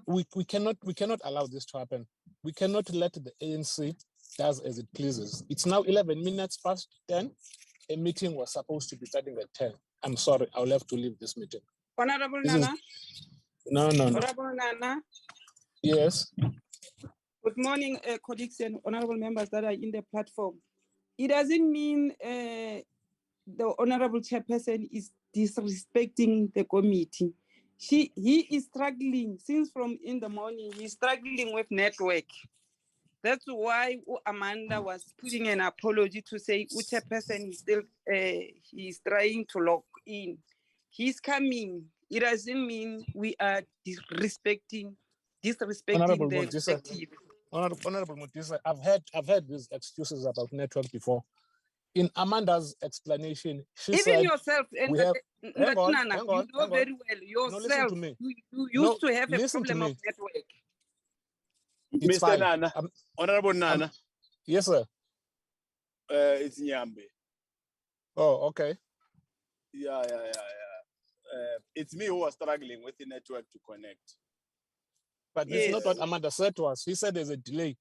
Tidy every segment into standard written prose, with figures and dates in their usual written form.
we cannot allow this to happen. We cannot let the ANC does as it pleases. It's now 11 minutes past 10. A meeting was supposed to be starting at 10. I'm sorry, I'll have to leave this meeting. Honorable Nana. No. Honorable Nana. Yes. Good morning, colleagues and honorable members that are in the platform. It doesn't mean the honorable chairperson is disrespecting the committee. He is struggling since from in the morning. He's struggling with network. That's why Amanda was putting an apology to say chairperson is still he's trying to log in. He's coming. It doesn't mean we are disrespecting Honorable the Mutisa, collective. Honorable Mutisa, I've heard these excuses about network before. In Amanda's explanation, she even said, yourself, and we have, hang on, you know very well yourself. No, listen to me. You used to have a problem of network. It's Mr. fine. Nana, Honorable Nana. Yes, sir. It's Nyambe. Oh, okay. Yeah. It's me who was struggling with the network to connect. But this is not what Amanda said to us. She said there's a delay.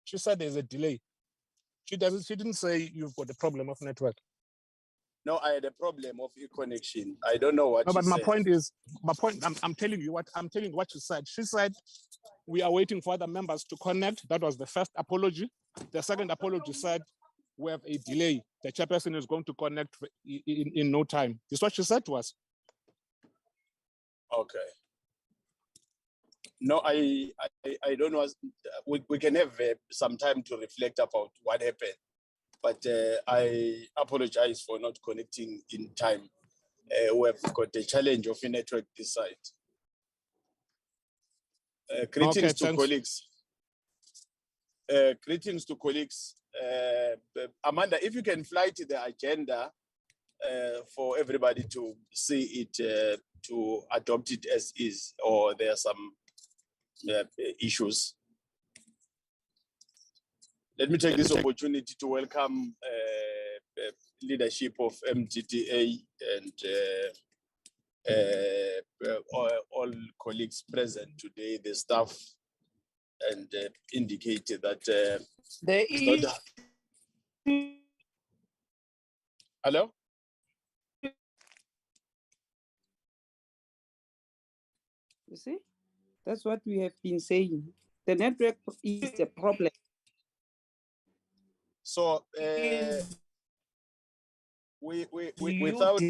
She said there's a delay. She didn't say you've got a problem of network. No, I had a problem of connection. I don't know what. No, but she my said. point is, I'm telling you what she said. She said we are waiting for other members to connect. That was the first apology. The second apology said we have a delay. The chairperson is going to connect in no time. This is what she said to us. Okay. No, I don't know. We can have some time to reflect about what happened. But I apologize for not connecting in time. We have got a challenge of a network this side. Greetings to colleagues. Greetings to colleagues. Amanda, if you can fly to the agenda for everybody to see it, to adopt it as is, or there are some issues. Let me take this opportunity to welcome leadership of MTTA and all colleagues present today, the staff, and indicated that there is. Hello? You see, that's what we have been saying. The network is the problem. So we without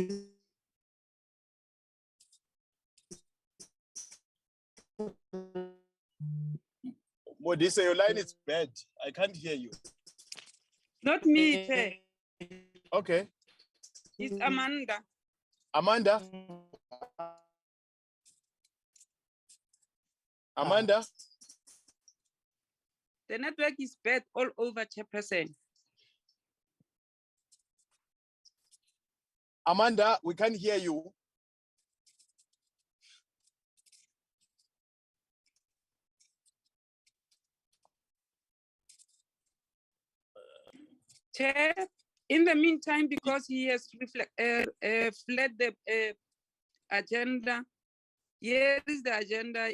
Modisa, your line is bad. I can't hear you. Not me, sir. Okay. It's Amanda. Amanda? Amanda? The network is bad all over, Chairperson. Amanda, we can't hear you. Chair, in the meantime, because he has fled the agenda, here is the agenda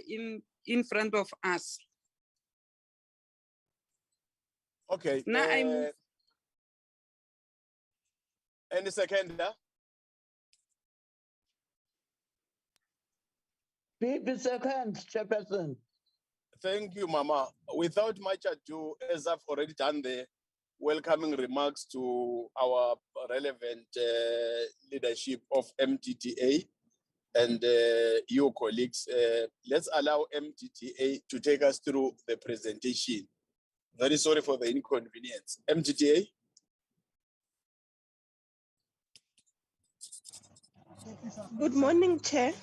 in front of us. Okay. Now I move. Any second, Second, Chairperson. Thank you, Mama. Without much ado, as I've already done the welcoming remarks to our relevant leadership of MTTA and your colleagues, let's allow MTTA to take us through the presentation. Very sorry for the inconvenience. MTTA? Good morning, Chair.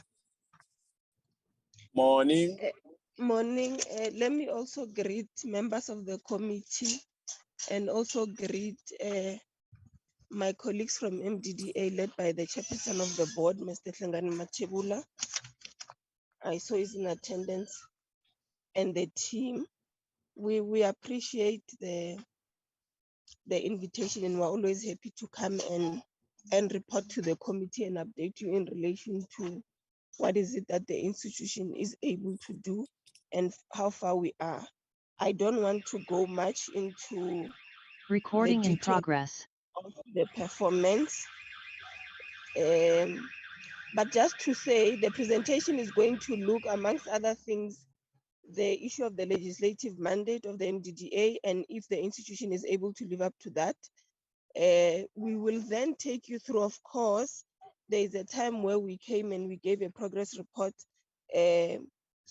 Morning. Morning. Let me also greet members of the committee and also greet my colleagues from MDDA led by the chairperson of the board, Mr. Hlengani Machebula. I saw he's in attendance, and the team. We appreciate the invitation, and we're always happy to come and report to the committee and update you in relation to what is it that the institution is able to do and how far we are. I don't want to go much into Recording in detail progress. of the performance. But just to say, the presentation is going to look, amongst other things, the issue of the legislative mandate of the MDDA, and if the institution is able to live up to that. We will then take you through, of course, there is a time where we came and we gave a progress report.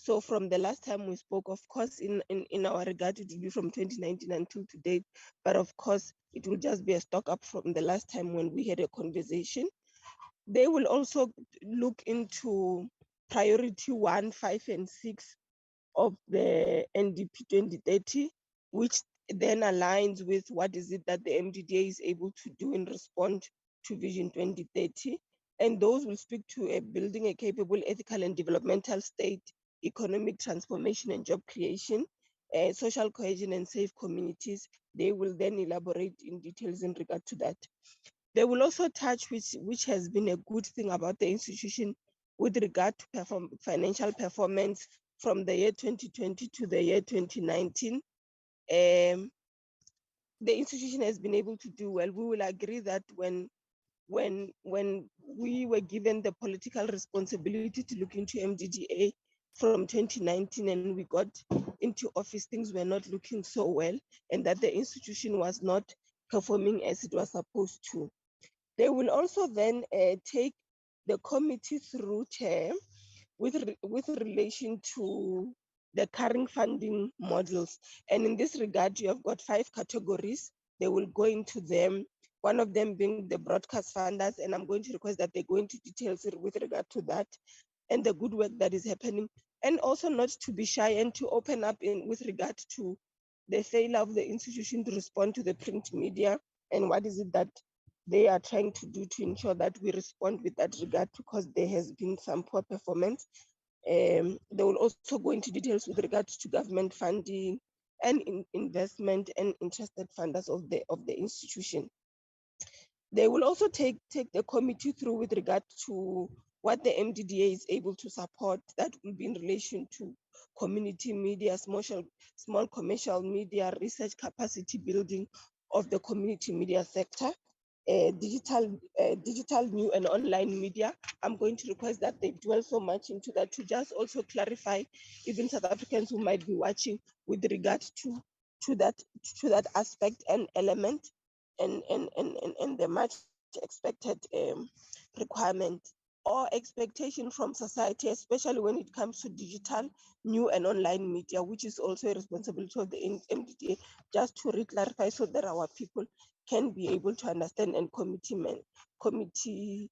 So from the last time we spoke, of course, in our regard, it will be from 2019 until to date, but of course, it will just be a stock up from the last time when we had a conversation. They will also look into priority 1, 5, and 6 of the NDP 2030, which then aligns with what is it that the MDDA is able to do in response to Vision 2030. And those will speak to building a capable, ethical, and developmental state, economic transformation and job creation, social cohesion and safe communities. They will then elaborate in details in regard to that. They will also touch, which has been a good thing about the institution with regard to financial performance from the year 2020 to the year 2019. The institution has been able to do well. We will agree that when we were given the political responsibility to look into MDDA from 2019 and we got into office, things were not looking so well, and that the institution was not performing as it was supposed to. They will also then take the committee through, Chair, with relation to the current funding models. And in this regard, you have got 5 categories. They will go into them, one of them being the broadcast funders, and I'm going to request that they go into details with regard to that and the good work that is happening, and also not to be shy and to open up with regard to the failure of the institution to respond to the print media and what is it that they are trying to do to ensure that we respond with that regard, because there has been some poor performance. They will also go into details with regards to government funding and investment and interested funders of the institution. They will also take the committee through with regard to what the MDDA is able to support. That will be in relation to community media, small commercial media, research capacity building of the community media sector, digital new and online media. I'm going to request that they dwell so much into that to just also clarify even South Africans who might be watching with regard to that aspect and element and the much expected requirement or expectation from society, especially when it comes to digital, new and online media, which is also a responsibility of the MDDA, just to re-clarify so that our people can be able to understand, and committee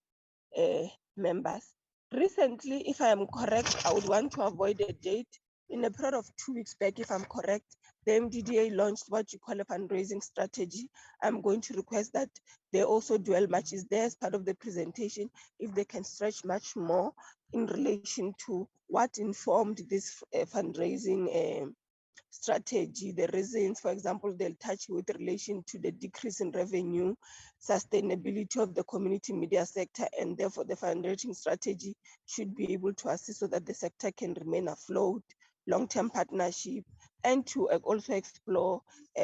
members. Recently, if I am correct, I would want to avoid a date. In a period of 2 weeks back, if I'm correct, the MDDA launched what you call a fundraising strategy. I'm going to request that they also dwell much is there as part of the presentation, if they can stretch much more in relation to what informed this fundraising strategy, the reasons. For example, they'll touch with relation to the decrease in revenue, sustainability of the community media sector, and therefore the fundraising strategy should be able to assist so that the sector can remain afloat, long-term partnership, and to also explore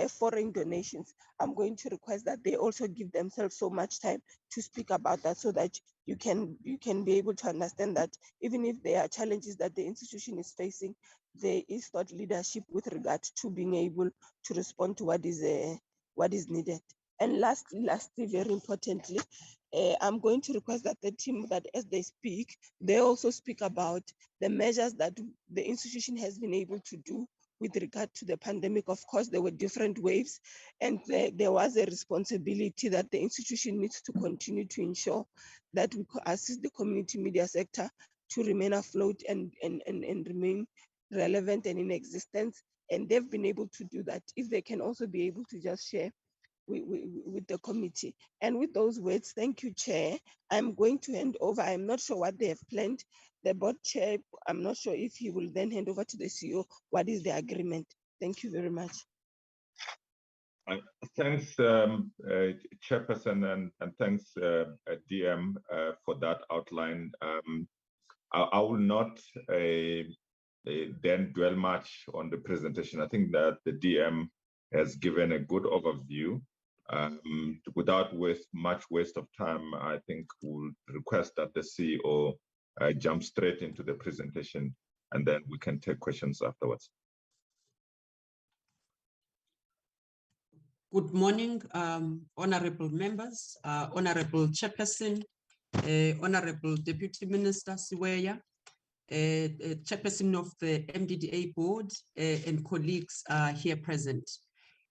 foreign donations. I'm going to request that they also give themselves so much time to speak about that, so that you can be able to understand that even if there are challenges that the institution is facing, there is thought leadership with regard to being able to respond to what is needed. And lastly, very importantly, I'm going to request that the team, that as they speak, they also speak about the measures that the institution has been able to do with regard to the pandemic. Of course, there were different waves, and there was a responsibility that the institution needs to continue to ensure that we assist the community media sector to remain afloat and remain relevant and in existence. And they've been able to do that. If they can also be able to just share with the committee. And with those words, thank you, Chair. I'm going to hand over. I'm not sure what they have planned. The board chair, I'm not sure if he will then hand over to the CEO. What is the agreement? Thank you very much. Thanks, Chairperson, and thanks, DM, for that outline. I will not then dwell much on the presentation. I think that the DM has given a good overview. Without much waste of time, I think we'll request that the CEO jump straight into the presentation, and then we can take questions afterwards. Good morning, honorable members, honorable chairperson, honorable deputy minister Siweya, chairperson of the MDDA board, and colleagues here present.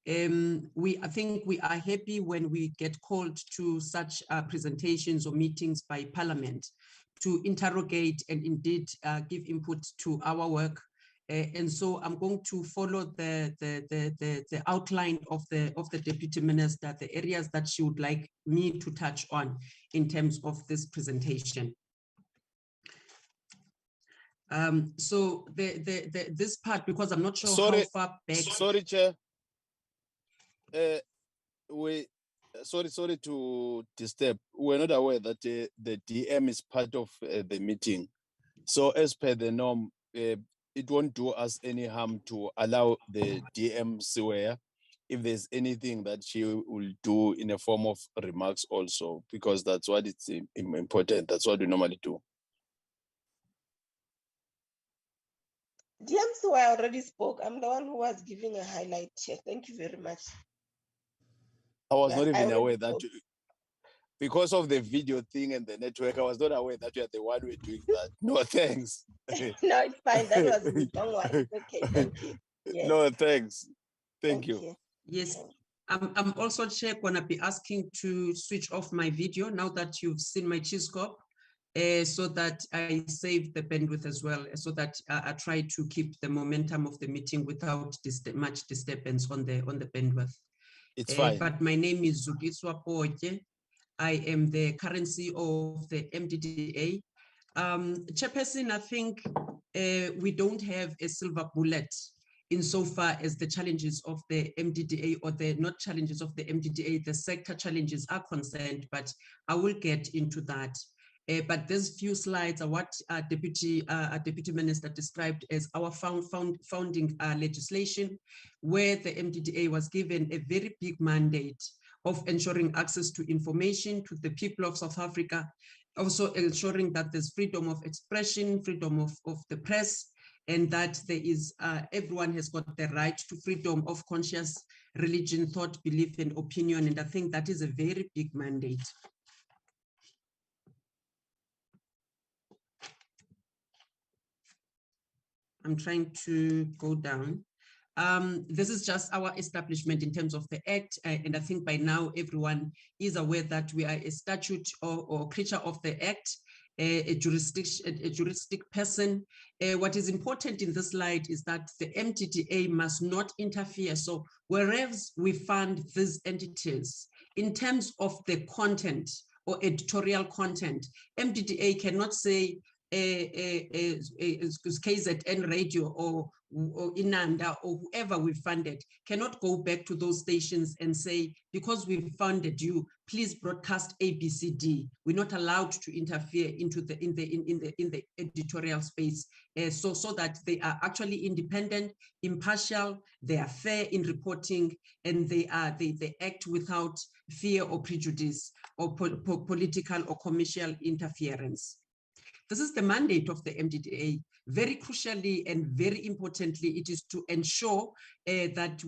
I think we are happy when we get called to such presentations or meetings by Parliament to interrogate and indeed give input to our work. And so I'm going to follow the outline of the Deputy Minister, the areas that she would like me to touch on in terms of this presentation. So this part, because I'm not sure how far back. Sorry, Chair. Sorry to disturb. We're not aware that the DM is part of the meeting. So as per the norm, it won't do us any harm to allow the DM Siweya if there's anything that she will do in a form of remarks also, because that's what it's important. That's what we normally do. DM Siweya already spoke. I'm the one who was giving a highlight, Chair. Thank you very much. I was not even aware that because of the video thing and the network, I was not aware that you are the one who are doing that. No, thanks. No, it's fine. That was me. Don't worry. It's okay. Thank you. Yes. No, thanks. Thank you. Yes. I'm also, Chair, going to be asking to switch off my video now that you've seen my Chiscope, so that I save the bandwidth as well, so that I try to keep the momentum of the meeting without much disturbance on the bandwidth. It's fine. But my name is Zukiswa Poche. I am the current CEO of the MDDA. Chairperson, I think we don't have a silver bullet insofar as the challenges of the MDDA, or the not challenges of the MDDA, the sector challenges are concerned, but I will get into that. But these few slides are what Deputy Minister described as our founding legislation, where the MDDA was given a very big mandate of ensuring access to information to the people of South Africa, also ensuring that there's freedom of expression, freedom of the press, and that there is everyone has got the right to freedom of conscience, religion, thought, belief, and opinion. And I think that is a very big mandate. I'm trying to go down. This is just our establishment in terms of the Act, and I think by now everyone is aware that we are a statute or creature of the Act, a juristic person. What is important in this slide is that the MDDA must not interfere. So whereas we fund these entities, in terms of the content or editorial content, MDDA cannot say KZN Radio or Inanda or whoever we funded cannot go back to those stations and say, because we funded you, please broadcast ABCD. We're not allowed to interfere into in the editorial space, so that they are actually independent, impartial, they are fair in reporting, and they act without fear or prejudice or political or commercial interference. This is the mandate of the MDDA. Very crucially and very importantly, it is to ensure that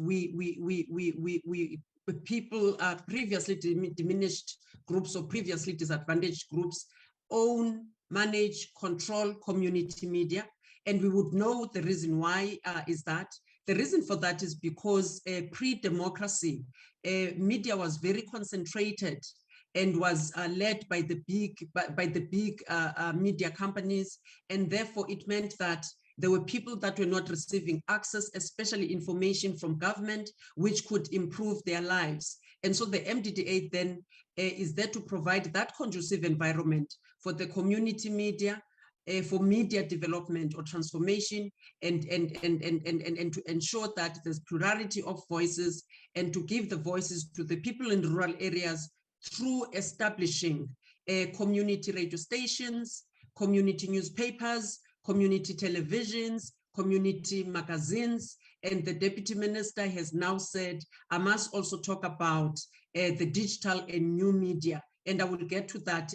people previously diminished groups or previously disadvantaged groups own, manage, control community media. And we would know the reason why is that. The reason for that is because pre-democracy, media was very concentrated and was led by the big media companies, and therefore it meant that there were people that were not receiving access, especially information from government, which could improve their lives. And so the MDDA then is there to provide that conducive environment for the community media, for media development or transformation, and to ensure that there's plurality of voices, and to give the voices to the people in rural areas through establishing community radio stations, community newspapers, community televisions, community magazines. And the deputy minister has now said, I must also talk about the digital and new media. And I will get to that,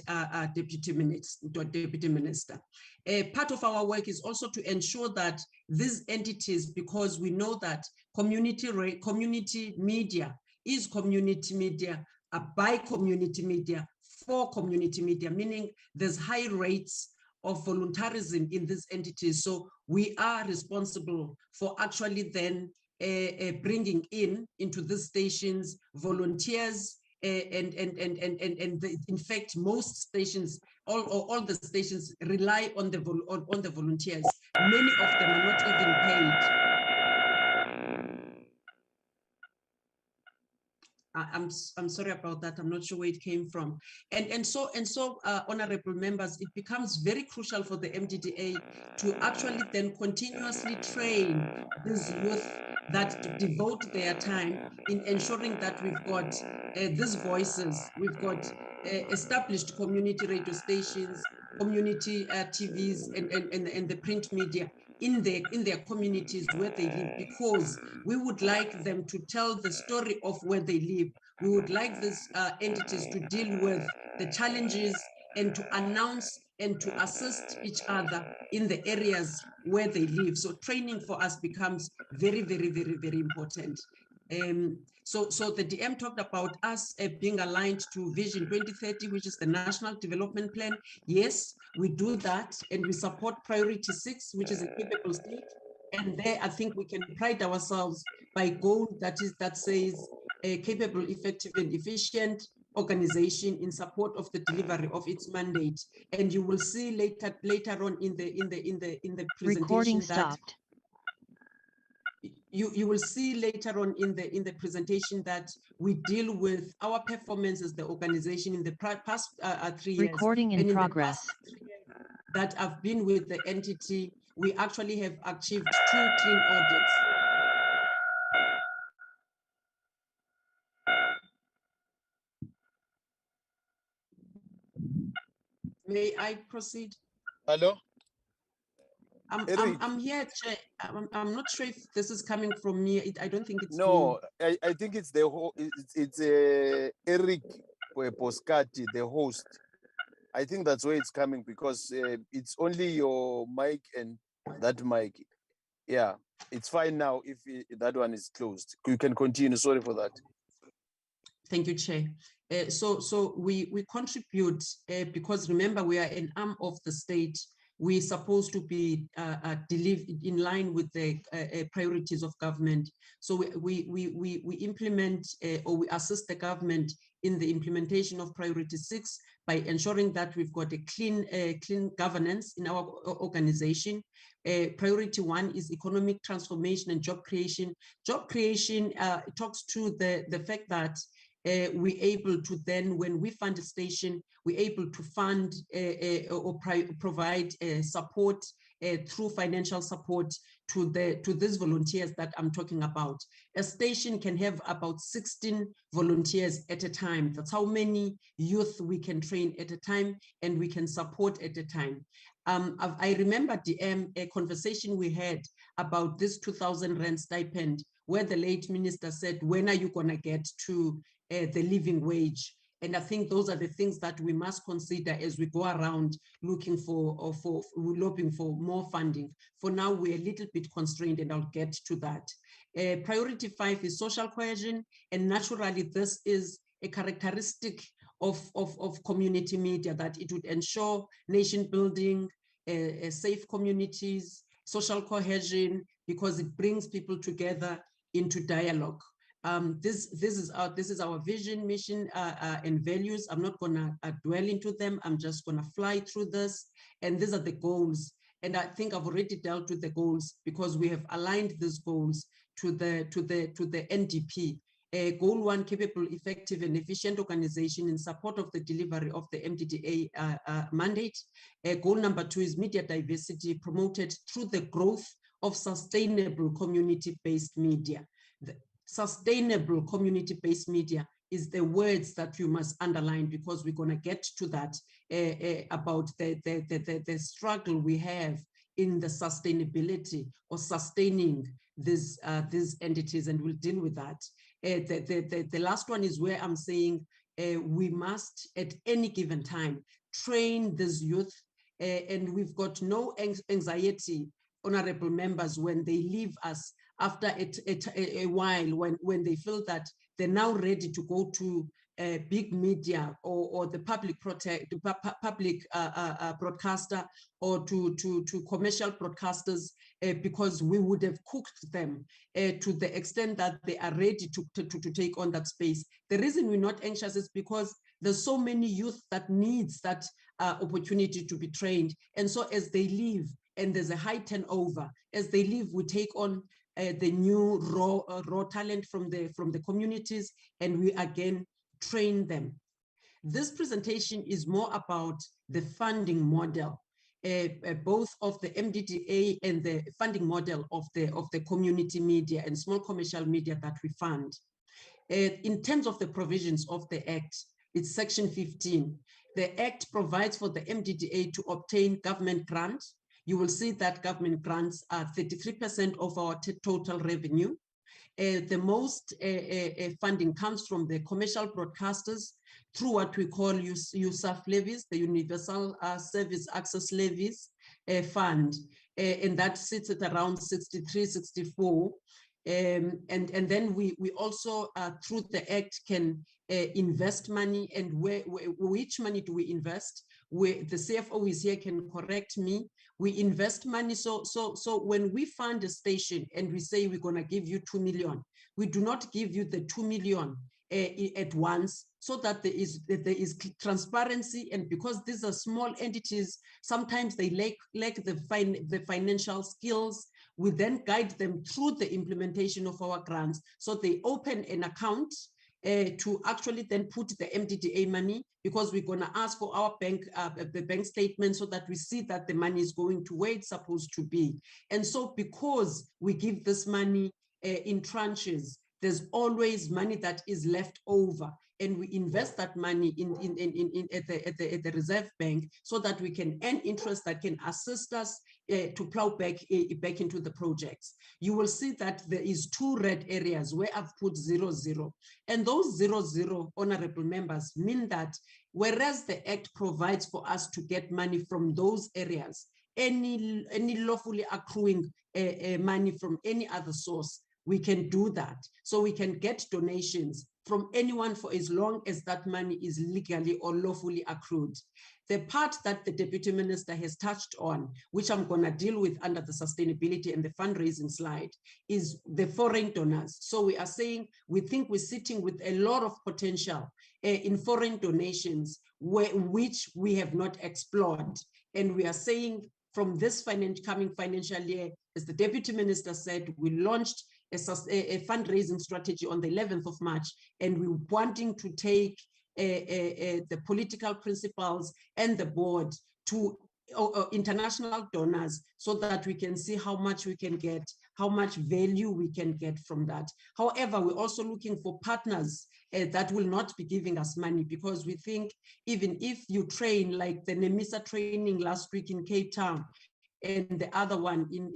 Deputy Minister. Part of our work is also to ensure that these entities, because we know that community media is community media, by community media, for community media, meaning there's high rates of voluntarism in these entities. So we are responsible for actually then bringing into these stations volunteers, and in fact, most stations, all the stations rely on the volunteers. Many of them are not even paid. I'm sorry about that. I'm not sure where it came from. And so honorable members, it becomes very crucial for the MDDA to actually then continuously train these youth that devote their time in ensuring that we've got these voices, we've got established community radio stations, community TVs, and the print media in their communities where they live, because we would like them to tell the story of where they live. We would like these entities to deal with the challenges and to announce and to assist each other in the areas where they live. So training for us becomes very, very, very, very important. So the DM talked about us being aligned to Vision 2030, which is the National Development Plan. Yes, we do that, and we support Priority 6, which is a capable state. And there, I think we can pride ourselves by goal that says a capable, effective, and efficient organization in support of the delivery of its mandate. And you will see later on in the presentation that you will see later on in the presentation that we deal with our performance as the organization in the past 3 years. Recording in progress. That I've been with the entity, we actually have achieved 2 clean audits. May I proceed? Hello? I'm here, Chair. I'm not sure if this is coming from me. I don't think it's No, I think it's the it's Eric Poscati, the host. I think that's where it's coming, because it's only your mic and that mic. Yeah, it's fine now if that one is closed. You can continue. Sorry for that. Thank you, Chair. So we contribute because remember, we are an arm of the state. We're supposed to be delivered in line with the priorities of government. So we implement or we assist the government in the implementation of Priority 6 by ensuring that we've got a clean governance in our organization. Priority 1 is economic transformation and job creation. Job creation talks to the fact that we're able to then, when we fund a station, we're able to fund or provide support through financial support to these volunteers that I'm talking about. A station can have about 16 volunteers at a time. That's how many youth we can train at a time and we can support at a time. I remember, DM, a conversation we had about this 2,000 rand stipend, where the late minister said, when are you gonna get to the living wage? And I think those are the things that we must consider as we go around looking for more funding. For now, we're a little bit constrained, and I'll get to that. Priority 5 is social cohesion, and naturally, this is a characteristic of community media, that it would ensure nation building, safe communities, social cohesion, because it brings people together into dialogue. This is our vision, mission, and values. I'm not gonna dwell into them. I'm just gonna fly through this. And these are the goals. And I think I've already dealt with the goals because we have aligned these goals to the NDP. Goal 1, capable, effective, and efficient organization in support of the delivery of the MDDA mandate. Goal number 2 is media diversity promoted through the growth of sustainable community-based media. The sustainable community-based media is the words that you must underline, because we're going to get to that about the struggle we have in the sustainability or sustaining these entities, and we'll deal with that. The last one is where I'm saying we must, at any given time, train this youth, and we've got no anxiety, honorable members, when they leave us after a while, when they feel that they're now ready to go to big media or the public broadcaster or to commercial broadcasters, because we would have cooked them to the extent that they are ready to take on that space. The reason we're not anxious is because there's so many youth that needs that opportunity to be trained. And so as they leave, and there's a high turnover, as they leave, we take on the new raw talent from the communities, and we again train them. This presentation is more about the funding model, both of the MDDA and the funding model of the community media and small commercial media that we fund. In terms of the provisions of the Act, it's Section 15. The Act provides for the MDDA to obtain government grants. You will see that government grants are 33% of our total revenue. The most funding comes from the commercial broadcasters through what we call USAF levies, the Universal Service Access Levies Fund, and that sits at around 63, 64. And then we also, through the Act, can invest money. And which money do we invest? The CFO is here, can correct me. We invest money. So when we fund a station and we say we're going to give you 2 million, we do not give you the 2 million at once, so that there is transparency. And because these are small entities, sometimes they lack the financial skills. We then guide them through the implementation of our grants. So they open an account to actually then put the MDDA money, because we're going to ask for our the bank statement, so that we see that the money is going to where it's supposed to be. And so because we give this money in tranches, there's always money that is left over, and we invest that money at the reserve bank, so that we can earn interest that can assist us to plow back into the projects. You will see that there is 2 red areas where I've put 0-0, and those 0-0, honorable members, mean that whereas the Act provides for us to get money from those areas, any lawfully accruing money from any other source, we can do that. So we can get donations from anyone for as long as that money is legally or lawfully accrued. The part that the Deputy Minister has touched on, which I'm going to deal with under the sustainability and the fundraising slide, is the foreign donors. So we are saying we think we're sitting with a lot of potential in foreign donations, which we have not explored. And we are saying from this coming financial year, as the Deputy Minister said, we launched a fundraising strategy on the 11th of March, and we're wanting to take the political principals and the board to international donors, so that we can see how much we can get, how much value we can get from that. However, we're also looking for partners that will not be giving us money, because we think even if you train, like the NEMISA training last week in Cape Town, and the other one in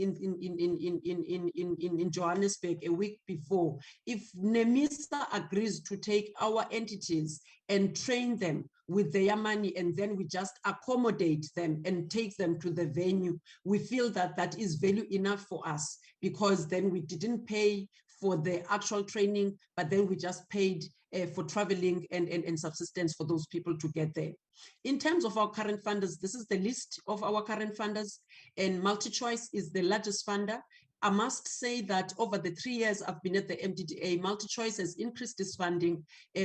Johannesburg a week before, if NEMISA agrees to take our entities and train them with their money, and then we just accommodate them and take them to the venue, we feel that that is value enough for us, because then we didn't pay for the actual training, but then we just paid for traveling and subsistence for those people to get there. In terms of our current funders, this is the list of our current funders, and MultiChoice is the largest funder. I must say that over the 3 years I've been at the MDDA, MultiChoice has increased its funding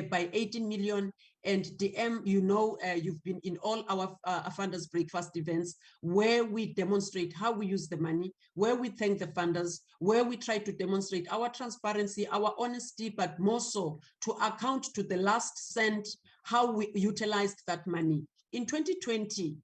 by 18 million. And DM, you know, you've been in all our funders breakfast events, where we demonstrate how we use the money, where we thank the funders, where we try to demonstrate our transparency, our honesty, but more so to account to the last cent how we utilized that money. In 2020,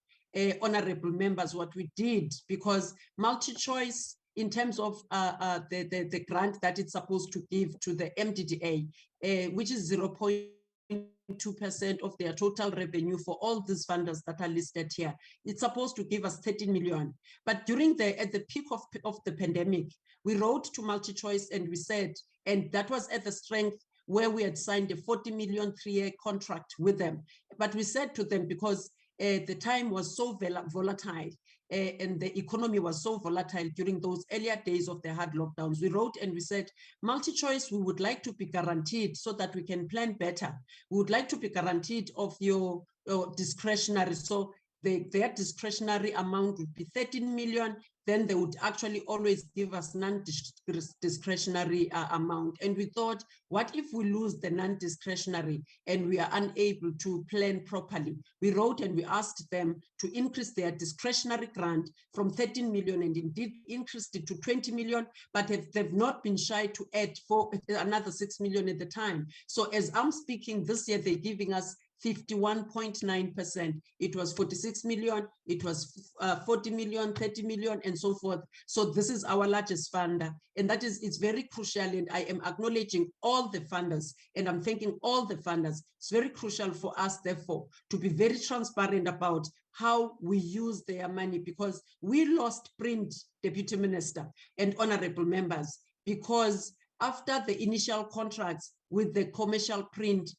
honorable members, what we did, because MultiChoice, in terms of the grant that it's supposed to give to the MDDA, which is 0.5 2% of their total revenue for all these funders that are listed here. It's supposed to give us 13 million. But at the peak of the pandemic, we wrote to MultiChoice and we said, and that was at the strength where we had signed a 40 million 3-year contract with them. But we said to them, because the time was so volatile, and the economy was so volatile during those earlier days of the hard lockdowns, we wrote and we said, MultiChoice, we would like to be guaranteed so that we can plan better. We would like to be guaranteed of your discretionary. So their discretionary amount would be 13 million. Then they would actually always give us non-discretionary amount. And we thought, what if we lose the non-discretionary and we are unable to plan properly? We wrote and we asked them to increase their discretionary grant from 13 million and indeed increased it to 20 million, but they've not been shy to add for another 6 million at the time. So as I'm speaking this year, they're giving us 51.9%. It was 46 million, it was 40 million, 30 million, and so forth. So this is our largest funder, and it's very crucial, and I am acknowledging all the funders, and I'm thanking all the funders. It's very crucial for us, therefore, to be very transparent about how we use their money, because we lost print, Deputy Minister and honorable members, because after the initial contracts with the commercial print,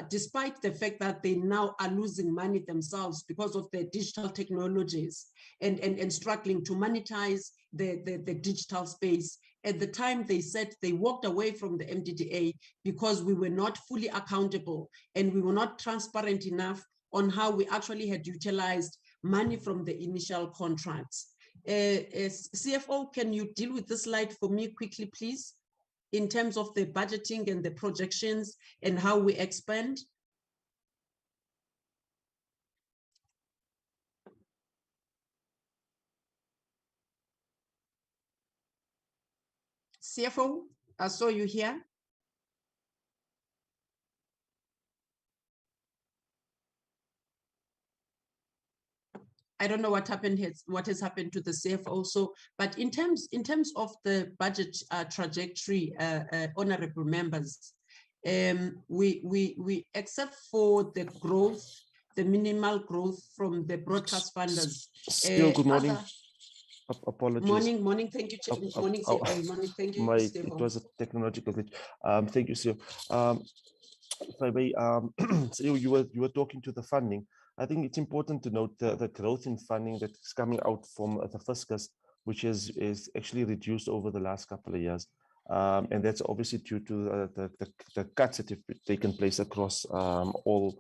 despite the fact that they now are losing money themselves because of the digital technologies and struggling to monetize the digital space. At the time, they said they walked away from the MDDA because we were not fully accountable and we were not transparent enough on how we actually had utilized money from the initial contracts. CFO, can you deal with this slide for me quickly, please? In terms of the budgeting and the projections and how we expand? CFO, I saw you here. I don't know what happened here, what has happened to the CFO. So, but in terms of the budget trajectory, honorable members, we except for the growth, the minimal growth from the broadcast funders. Good morning. Apologies. Morning. Thank you, morning, CFO. Morning. Thank you, It was a technological glitch. Thank you, Sir. If I may, so you were talking to the funding. I think it's important to note the growth in funding that is coming out from the fiscus, which is actually reduced over the last couple of years. And that's obviously due to the cuts that have taken place across all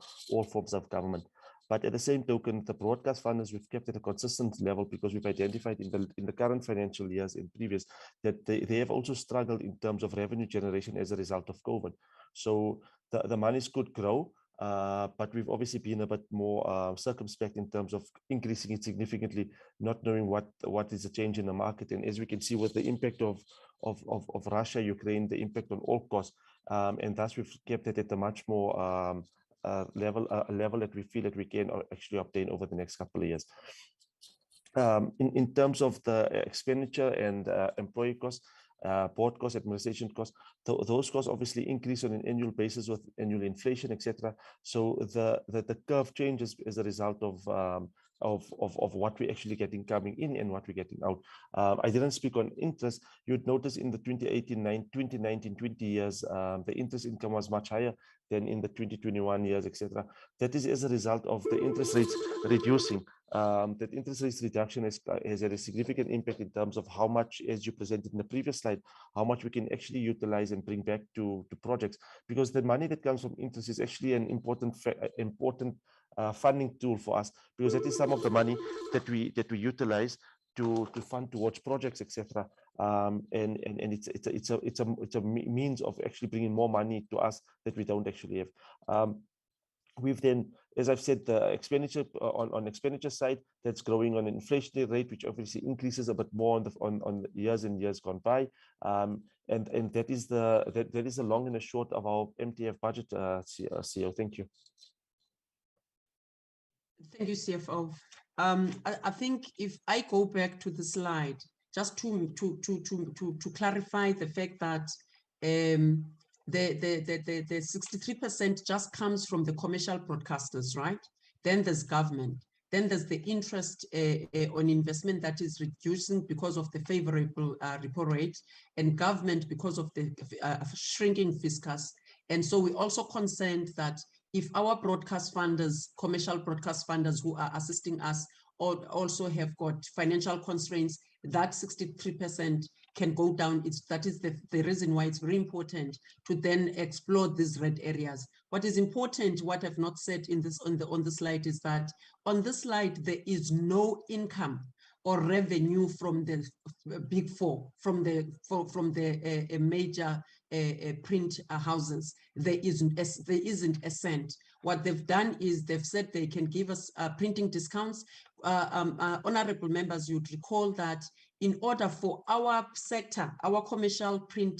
forms of government. But at the same token, the broadcast funders we've kept at a consistent level because we've identified in the current financial years and previous that they have also struggled in terms of revenue generation as a result of COVID. So the monies could grow, but we've obviously been a bit more circumspect in terms of increasing it significantly, not knowing what is the change in the market. And as we can see with the impact of Russia, Ukraine, the impact on all costs, and thus we've kept it at a much more level that we feel that we can actually obtain over the next couple of years. In terms of the expenditure and employee costs, board costs, administration costs, those costs obviously increase on an annual basis with annual inflation, etc. So the curve changes as a result of what we're actually getting coming in and what we're getting out. I didn't speak on interest. You'd notice in the 2019-20 years, the interest income was much higher than in the 2021 years, etc. That is as a result of the interest rates reducing. That interest rates reduction has had a significant impact in terms of how much, as you presented in the previous slide, how much we can actually utilize and bring back to projects, because the money that comes from interest is actually an important funding tool for us, because that is some of the money that we utilize to fund towards projects, etc. And it's a means of actually bringing more money to us that we don't actually have. We've then, as I've said, the expenditure on expenditure side, that's growing on an inflationary rate, which obviously increases a bit more on the years and years gone by. And that is the long and the short of our MTF budget, CEO. Thank you. Thank you, CFO. I think if I go back to the slide, just to clarify the fact that the 63% just comes from the commercial broadcasters, right? Then there's government. Then there's the interest on investment that is reducing because of the favorable repo rate, and government because of the shrinking fiscus. And so we're also concerned that if our broadcast funders, commercial broadcast funders who are assisting us, also have got financial constraints, that 63% can go down. That is the reason why it's very important to then explore these red areas. What is important, what I've not said in this on the slide, is that on this slide there is no income or revenue from the big four, from the major print houses. There isn't a cent. What they've done is they've said they can give us printing discounts. Honorable members, you'd recall that in order for our sector, our commercial print,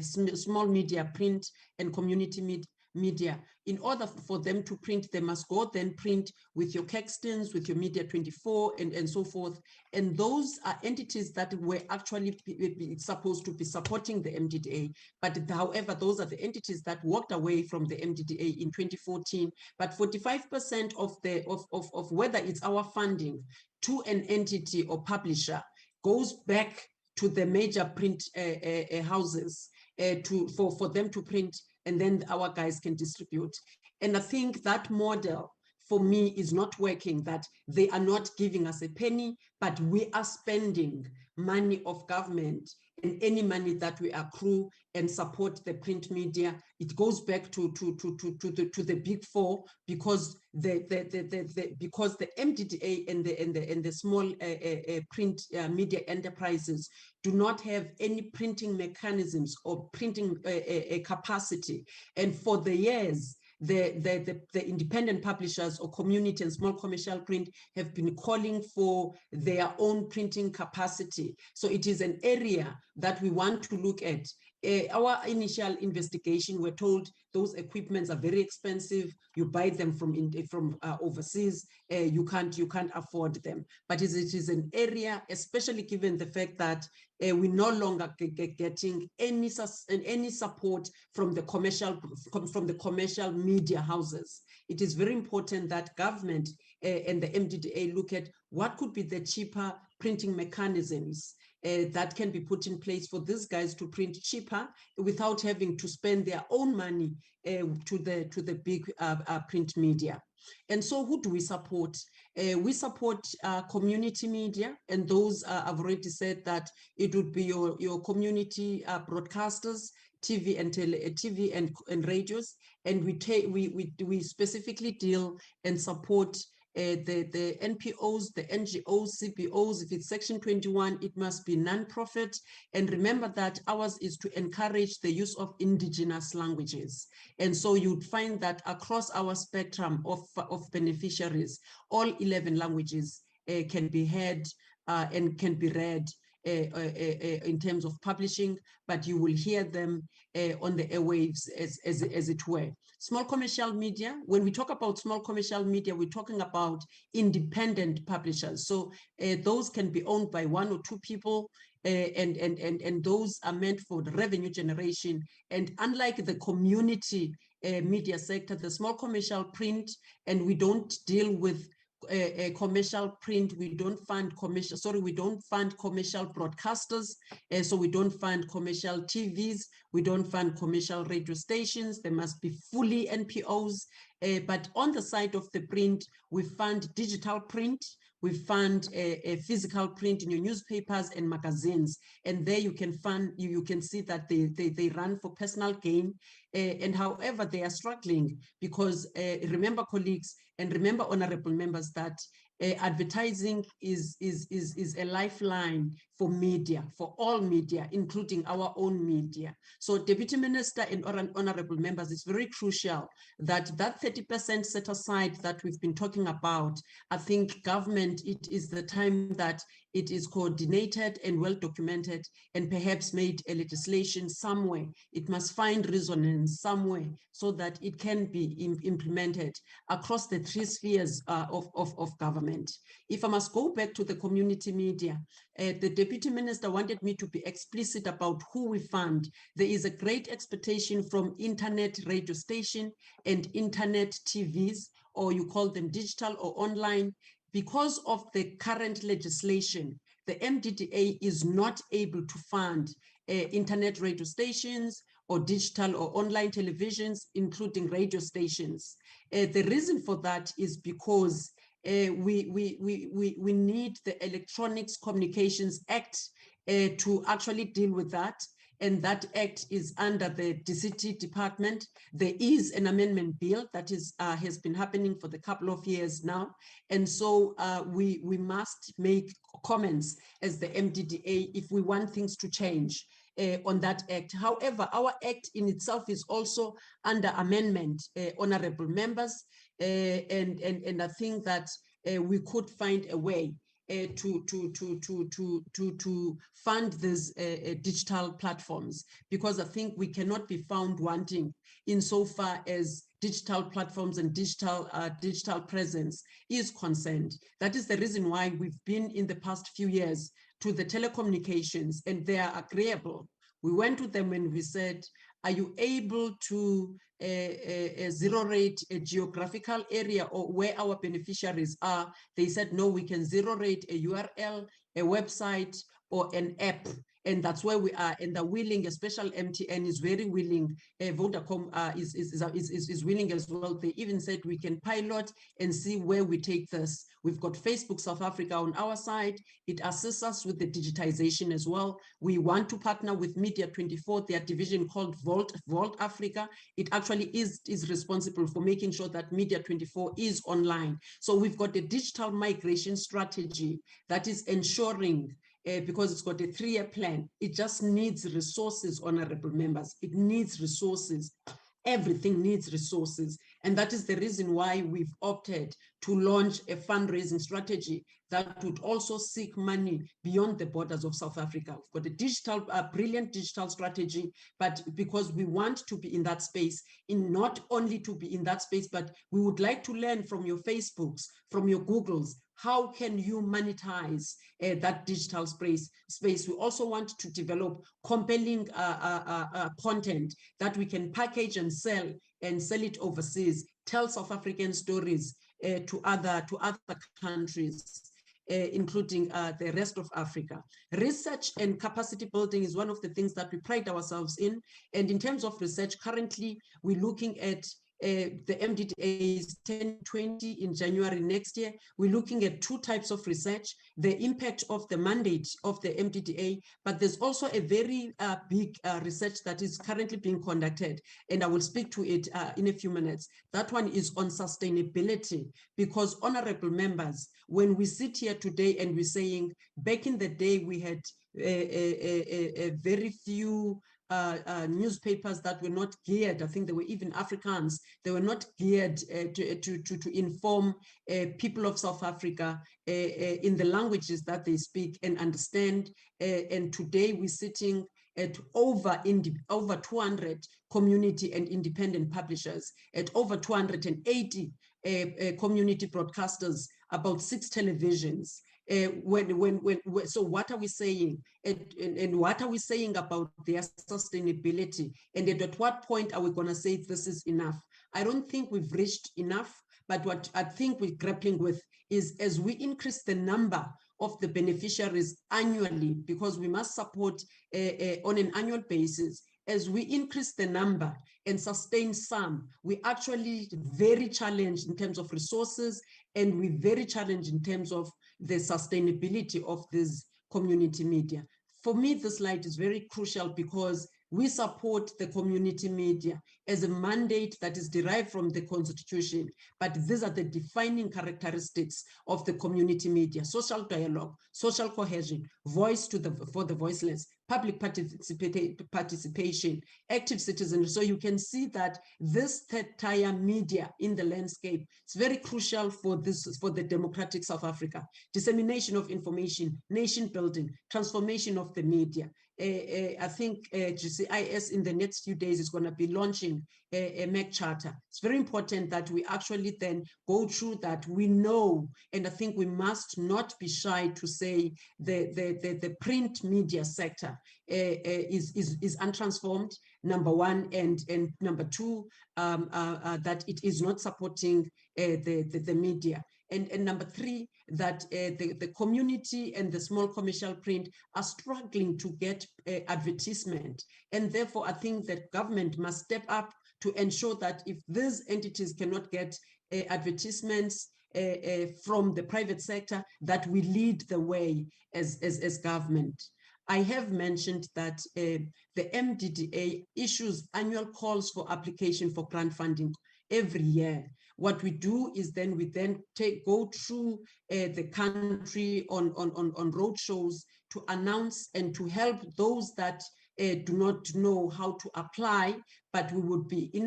small media print and community media, in order for them to print, they must go then print with your Caxtons, with your Media 24 and so forth. And those are entities that were actually supposed to be supporting the MDDA. But however, those are the entities that walked away from the MDDA in 2014. But 45% of whether it's our funding to an entity or publisher goes back to the major print houses for them to print, and then our guys can distribute. And I think that model for me is not working, that they are not giving us a penny, but we are spending money of government, and any money that we accrue and support the print media, it goes back to the big four, because the MDDA and the small print media enterprises do not have any printing mechanisms or printing capacity. And for the years, the independent publishers or community and small commercial print have been calling for their own printing capacity. So it is an area that we want to look at. Our initial investigation, we're told those equipments are very expensive. You buy them from overseas. You can't afford them. But it is an area, especially given the fact that we're no longer getting any support from the commercial media houses. It is very important that government and the MDDA look at what could be the cheaper printing mechanisms that can be put in place for these guys to print cheaper without having to spend their own money to the big print media. And so who do we support? We support community media, and those I've already said that it would be your community broadcasters, TV and radios, and we specifically deal and support the NPOs, the NGOs, CBOs. If it's Section 21, it must be non-profit. And remember that ours is to encourage the use of indigenous languages. And so you'd find that across our spectrum of beneficiaries, all 11 languages can be heard and can be read in terms of publishing, but you will hear them on the airwaves as it were. Small commercial media, when we talk about small commercial media, we're talking about independent publishers. So those can be owned by one or two people, and those are meant for the revenue generation. And unlike the community media sector, the small commercial print, and we don't deal with commercial print, we don't fund commercial broadcasters, so we don't fund commercial TVs, we don't fund commercial radio stations. They must be fully NPOs. But on the side of the print, we fund digital print, we fund a physical print in your newspapers and magazines, and there you can see that they run for personal gain, and however they are struggling, because remember, colleagues, and remember, honorable members, that advertising is a lifeline for media, for all media, including our own media. So Deputy Minister and honorable members, it's very crucial that 30% set aside that we've been talking about, I think government, it is the time that it is coordinated and well documented, and perhaps made a legislation somewhere. It must find resonance somewhere so that it can be implemented across the three spheres of government. If I must go back to the community media, the Deputy Minister wanted me to be explicit about who we fund. There is a great expectation from internet radio station and internet TVs, or you call them digital or online. Because of the current legislation, the MDDA is not able to fund internet radio stations or digital or online televisions, including radio stations. The reason for that is because we need the Electronics Communications Act to actually deal with that. And that act is under the DCT department. There is an amendment bill that is has been happening for the couple of years now. And so we must make comments as the MDDA if we want things to change on that act. However, our act in itself is also under amendment, honorable members. And I think that we could find a way to fund these digital platforms, because I think we cannot be found wanting insofar as digital platforms and digital presence is concerned. That is the reason why we've been in the past few years to the telecommunications, and they are agreeable. We went to them and we said, are you able to zero rate a geographical area or where our beneficiaries are? They said, no, we can zero rate a URL, a website, or an app. And that's where we are. And the willing, especially MTN is very willing. Vodacom is willing as well. They even said we can pilot and see where we take this. We've got Facebook South Africa on our side. It assists us with the digitization as well. We want to partner with Media 24, their division called Vault Africa. It actually is responsible for making sure that Media 24 is online. So we've got a digital migration strategy that is ensuring because it's got a 3-year plan. It just needs resources, honorable members. It needs resources. Everything needs resources. And that is the reason why we've opted to launch a fundraising strategy that would also seek money beyond the borders of South Africa. We've got a digital, brilliant digital strategy, but because we want to be in that space, in not only to be in that space, but we would like to learn from your Facebooks, from your Googles, how can you monetize that digital space? We also want to develop compelling content that we can package and sell it overseas, tell South African stories to other countries, including the rest of Africa. Research and capacity building is one of the things that we pride ourselves in. And in terms of research, currently we're looking at the MDDA's 1020 in January next year. We're looking at 2 types of research, the impact of the mandate of the MDDA, but there's also a very big research that is currently being conducted, and I will speak to it in a few minutes. That one is on sustainability, because honorable members, when we sit here today and we're saying, back in the day, we had a very few newspapers that were not geared, I think they were even Afrikaans, they were not geared to inform people of South Africa in the languages that they speak and understand. And today we're sitting at over 200 community and independent publishers, at over 280 community broadcasters, about 6 televisions. So what are we saying, and what are we saying about their sustainability, and at what point are we going to say this is enough? I don't think we've reached enough, but what I think we're grappling with is, as we increase the number of the beneficiaries annually, because we must support on an annual basis, as we increase the number and sustain some, we actually very challenged in terms of resources, and we're very challenged in terms of the sustainability of this community media. For me, this slide is very crucial because we support the community media as a mandate that is derived from the Constitution, but these are the defining characteristics of the community media: social dialogue, social cohesion, voice for the voiceless, public participation, active citizenry. So you can see that this third-tier media in the landscape is very crucial for the democratic South Africa. Dissemination of information, nation building, transformation of the media. I think GCIS in the next few days is going to be launching a MEC charter. It's very important that we actually then go through that. We know, and I think we must not be shy to say the print media sector is untransformed, number one, and number two, that it is not supporting the media. And number three, that the community and the small commercial print are struggling to get advertisement. And therefore, I think that government must step up to ensure that if these entities cannot get advertisements from the private sector, that we lead the way as government. I have mentioned that the MDDA issues annual calls for application for grant funding every year. What we do is then we go through the country on road shows to announce and to help those that do not know how to apply, but we would be in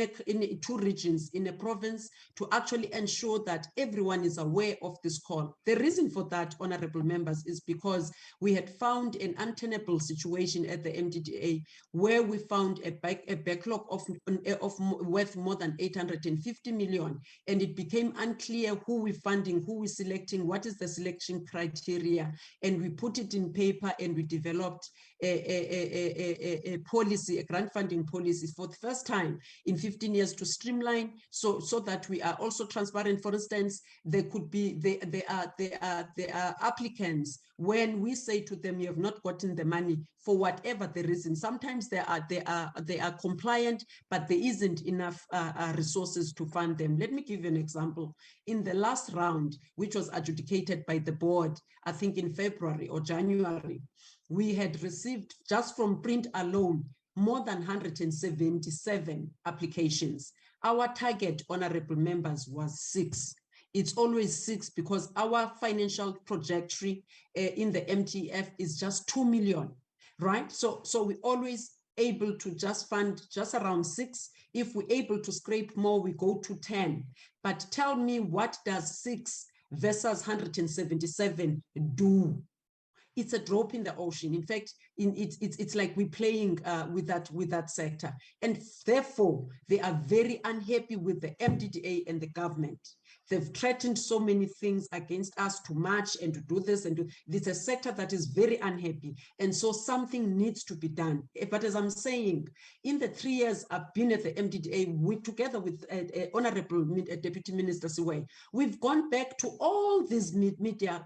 two regions in a province to actually ensure that everyone is aware of this call. The reason for that, honorable members, is because we had found an untenable situation at the MDDA where we found a backlog of worth more than 850 million, and it became unclear who we're funding, who we're selecting, what is the selection criteria, and we put it in paper and we developed a policy, a grant funding policy for the first time in 15 years to streamline so that we are also transparent. For instance, there could be there are applicants when we say to them, you have not gotten the money for whatever the reason. Sometimes they are compliant, but there isn't enough resources to fund them. Let me give you an example. In the last round, which was adjudicated by the board, I think in February or January, we had received just from print alone more than 177 applications. Our target, honorable members, was 6. It's always 6 because our financial trajectory in the MTF is just 2 million, right? So we're always able to just fund just around 6. If we're able to scrape more, we go to 10. But tell me, what does 6 versus 177 do? It's a drop in the ocean. In fact, it's like we're playing with that sector. And therefore, they are very unhappy with the MDDA and the government. They've threatened so many things against us to march and to do this and do. It's a sector that is very unhappy. And so something needs to be done. But as I'm saying, in the 3 years I've been at the MDDA, together with Honorable Deputy Minister Siwe, we've gone back to all these media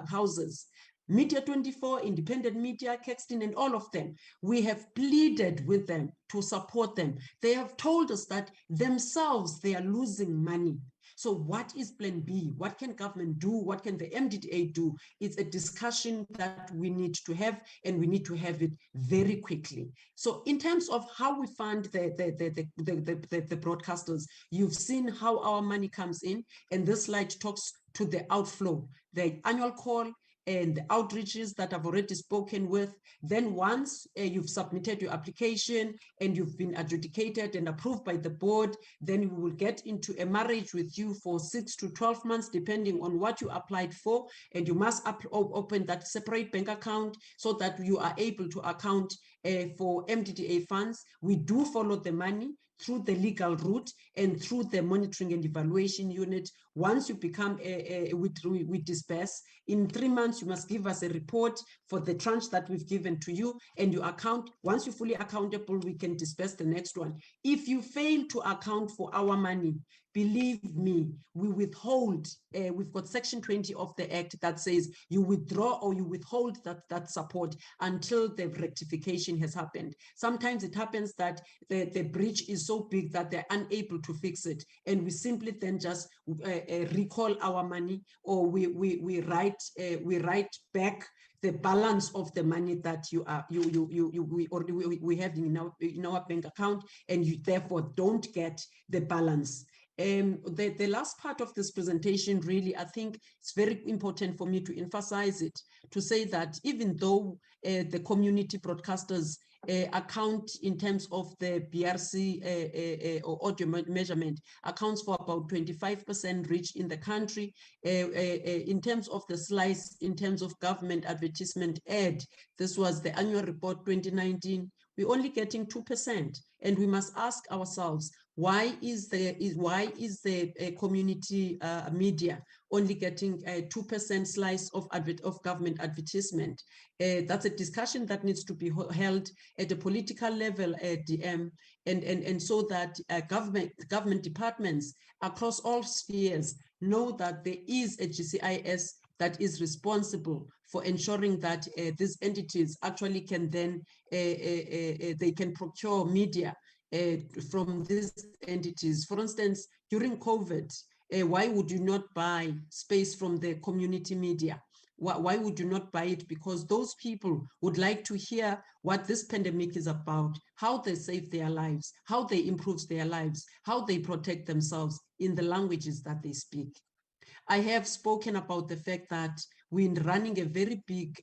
houses, Media 24, Independent Media, Kexton, and all of them. We have pleaded with them to support them. They have told us that themselves, they are losing money. So what is plan B? What can government do? What can the MDDA do? It's a discussion that we need to have, and we need to have it very quickly. So in terms of how we fund the broadcasters, you've seen how our money comes in, and this slide talks to the outflow, the annual call, and the outreaches that I've already spoken with. Then once you've submitted your application and you've been adjudicated and approved by the board, then we will get into a marriage with you for 6 to 12 months, depending on what you applied for. And you must open that separate bank account so that you are able to account for MDDA funds. We do follow the money through the legal route and through the monitoring and evaluation unit. Once you become we disperse, in 3 months, you must give us a report for the tranche that we've given to you, and you account. Once you're fully accountable, we can disperse the next one. If you fail to account for our money, believe me, we withhold. We've got Section 20 of the Act that says you withdraw or you withhold that support until the rectification has happened. Sometimes it happens that the breach is so big that they're unable to fix it, and we simply then just recall our money, or we write back the balance of the money that we have in our bank account, and you therefore don't get the balance. The last part of this presentation, really, I think it's very important for me to emphasize it, to say that even though the community broadcasters account in terms of the BRC or audio measurement accounts for about 25% reach in the country. In terms of the slice, in terms of government advertisement ad, this was the annual report 2019, we're only getting 2%. And we must ask ourselves, why is the community media only getting a 2% slice of government advertisement? That's a discussion that needs to be held at a political level at DM, and so that government departments across all spheres know that there is a GCIS that is responsible for ensuring that these entities actually can then they can procure media from these entities. For instance, during COVID, why would you not buy space from the community media? Why would you not buy it? Because those people would like to hear what this pandemic is about, how they save their lives, how they improve their lives, how they protect themselves in the languages that they speak. I have spoken about the fact that we're running a very big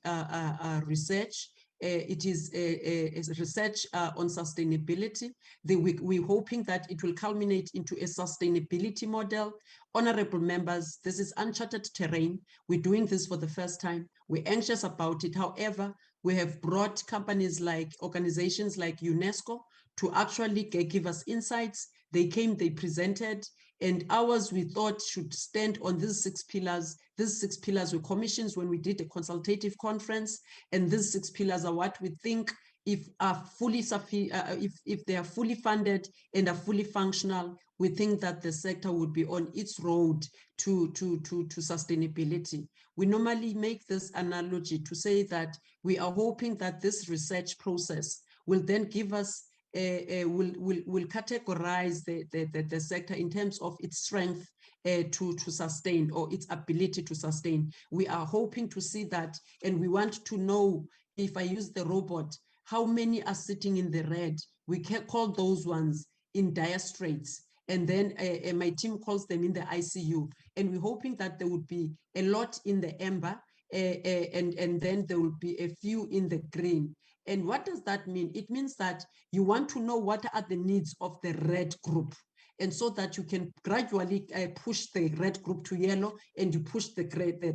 research. It is a research on sustainability. We're hoping that it will culminate into a sustainability model. Honorable members, this is uncharted terrain. We're doing this for the first time. We're anxious about it. However, we have brought companies like organizations like UNESCO to actually give us insights. They came, they presented, and ours we thought should stand on these 6 pillars. These 6 pillars were commissions when we did a consultative conference, and these 6 pillars are what we think if they are fully funded and are fully functional, we think that the sector would be on its road to sustainability. We normally make this analogy to say that we are hoping that this research process will then give us will categorize the sector in terms of its strength to sustain, or its ability to sustain. We are hoping to see that, and we want to know, if I use the robot, how many are sitting in the red. We can call those ones in dire straits, and then my team calls them in the ICU, and we're hoping that there would be a lot in the amber, and then there will be a few in the green. And what does that mean? It means that you want to know what are the needs of the red group, and so that you can gradually push the red group to yellow, and you push the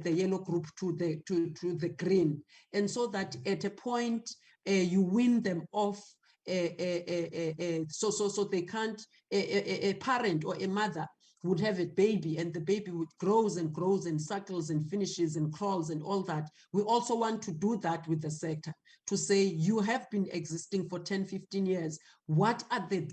yellow group to the green, and so that at a point you win them off, so they can't. A parent or a mother would have a baby, and the baby would grows and grows and suckles and finishes and crawls and all that. We also want to do that with the sector, to say, you have been existing for 10, 15 years. What are the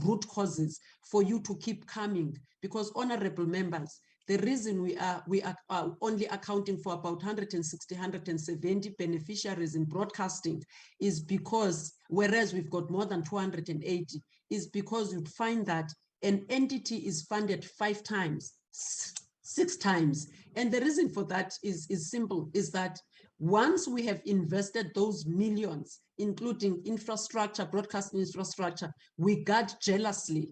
root causes for you to keep coming? Because, honorable members, the reason we are only accounting for about 160, 170 beneficiaries in broadcasting is because, whereas we've got more than 280, is because you'd find that an entity is funded 5 times, 6 times. And the reason for that is simple, is that once we have invested those millions, including infrastructure, broadcasting infrastructure, we guard jealously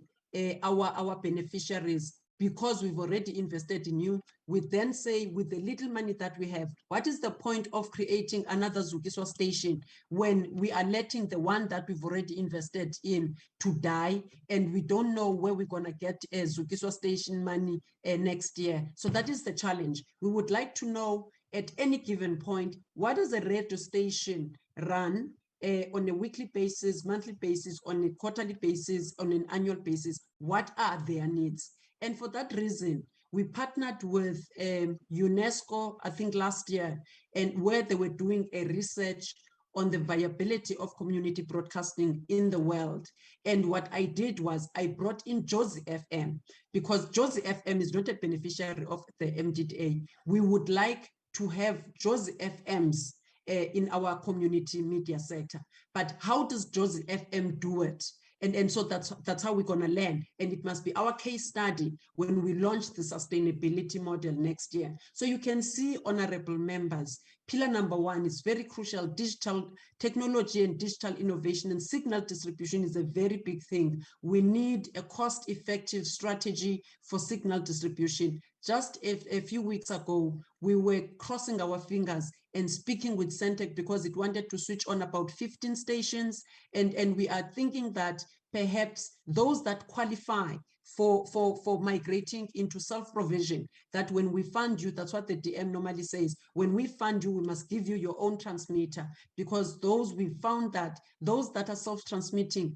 our beneficiaries, because we've already invested in you. We then say, with the little money that we have, what is the point of creating another Zukiswa station when we are letting the one that we've already invested in to die, and we don't know where we're going to get a Zukiswa station money next year? So that is the challenge. We would like to know at any given point, what does a radio station run on a weekly basis, monthly basis, on a quarterly basis, on an annual basis? What are their needs? And for that reason, we partnered with UNESCO, I think last year, and where they were doing a research on the viability of community broadcasting in the world. And what I did was I brought in Jozi FM, because Jozi FM is not a beneficiary of the MDDA. We would like to have Jozi FMs in our community media sector. But how does Jozi FM do it? And so that's how we're going to learn. And it must be our case study when we launch the sustainability model next year. So you can see, honorable members, pillar number 1 is very crucial. Digital technology and digital innovation and signal distribution is a very big thing. We need a cost-effective strategy for signal distribution. Just a few weeks ago, we were crossing our fingers and speaking with Centec because it wanted to switch on about 15 stations. And we are thinking that perhaps those that qualify for migrating into self-provision, that when we fund you, that's what the DM normally says, when we fund you, we must give you your own transmitter, because those we found that those that are self-transmitting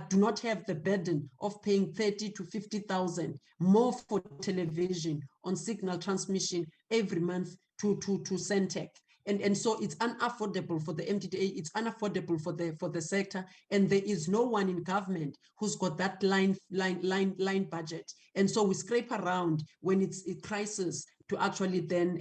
do not have the burden of paying 30 to 50,000 more for television on signal transmission every month to Centec. And so it's unaffordable for the MTDA, it's unaffordable for the sector, and there is no one in government who's got that line budget. And so we scrape around when it's a crisis to actually then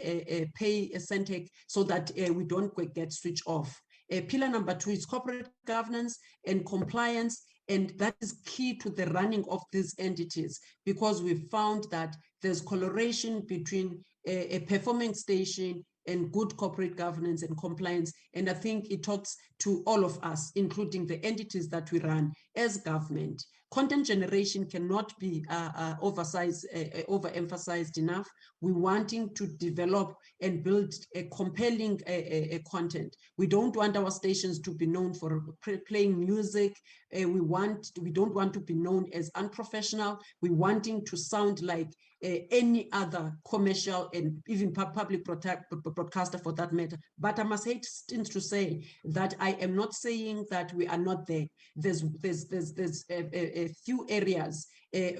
pay a Centec so that we don't get switched off. Pillar number 2 is corporate governance and compliance, and that is key to the running of these entities, because we found that there's correlation between a performing station and good corporate governance and compliance. And I think it talks to all of us, including the entities that we run as government. Content generation cannot be overemphasized enough. We're wanting to develop and build a compelling content. We don't want our stations to be known for playing music. We don't want to be known as unprofessional. We're wanting to sound like any other commercial and even public broadcaster for that matter. But I must hasten to say that I am not saying that we are not there. There's a few areas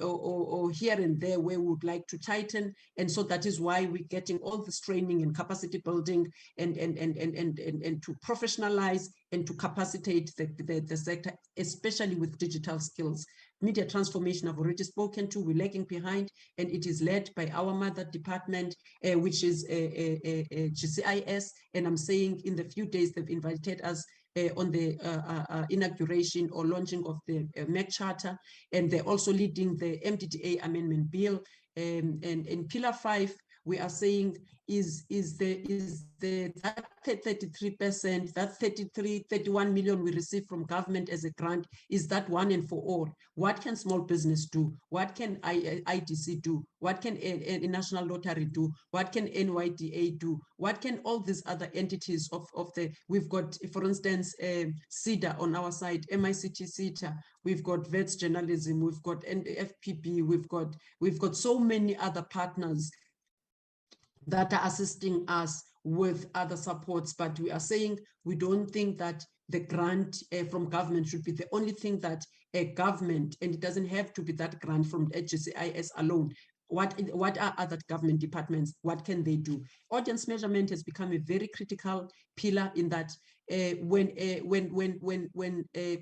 or here and there where we would like to tighten, and so that is why we're getting all this training and capacity building and to professionalize and to capacitate the sector, especially with digital skills. Media transformation I've already spoken to, we're lagging behind, and it is led by our mother department, which is GCIS, and I'm saying in the few days they've invited us on the inauguration or launching of the MEC Charter, and they're also leading the MDDA Amendment Bill. And in Pillar 5, we are saying that 33%, that 31 million we receive from government as a grant, is that one and for all? What can small business do? What can IDC do? What can a National Lottery do? What can NYDA do? What can all these other entities of we've got, for instance, CEDA on our side, MICT CETA, we've got Vets Journalism, we've got FPP, we've got so many other partners that are assisting us with other supports, but we are saying we don't think that the grant from government should be the only thing that a government, and it doesn't have to be that grant from HGCIS alone. What are other government departments? What can they do? Audience measurement has become a very critical pillar in that when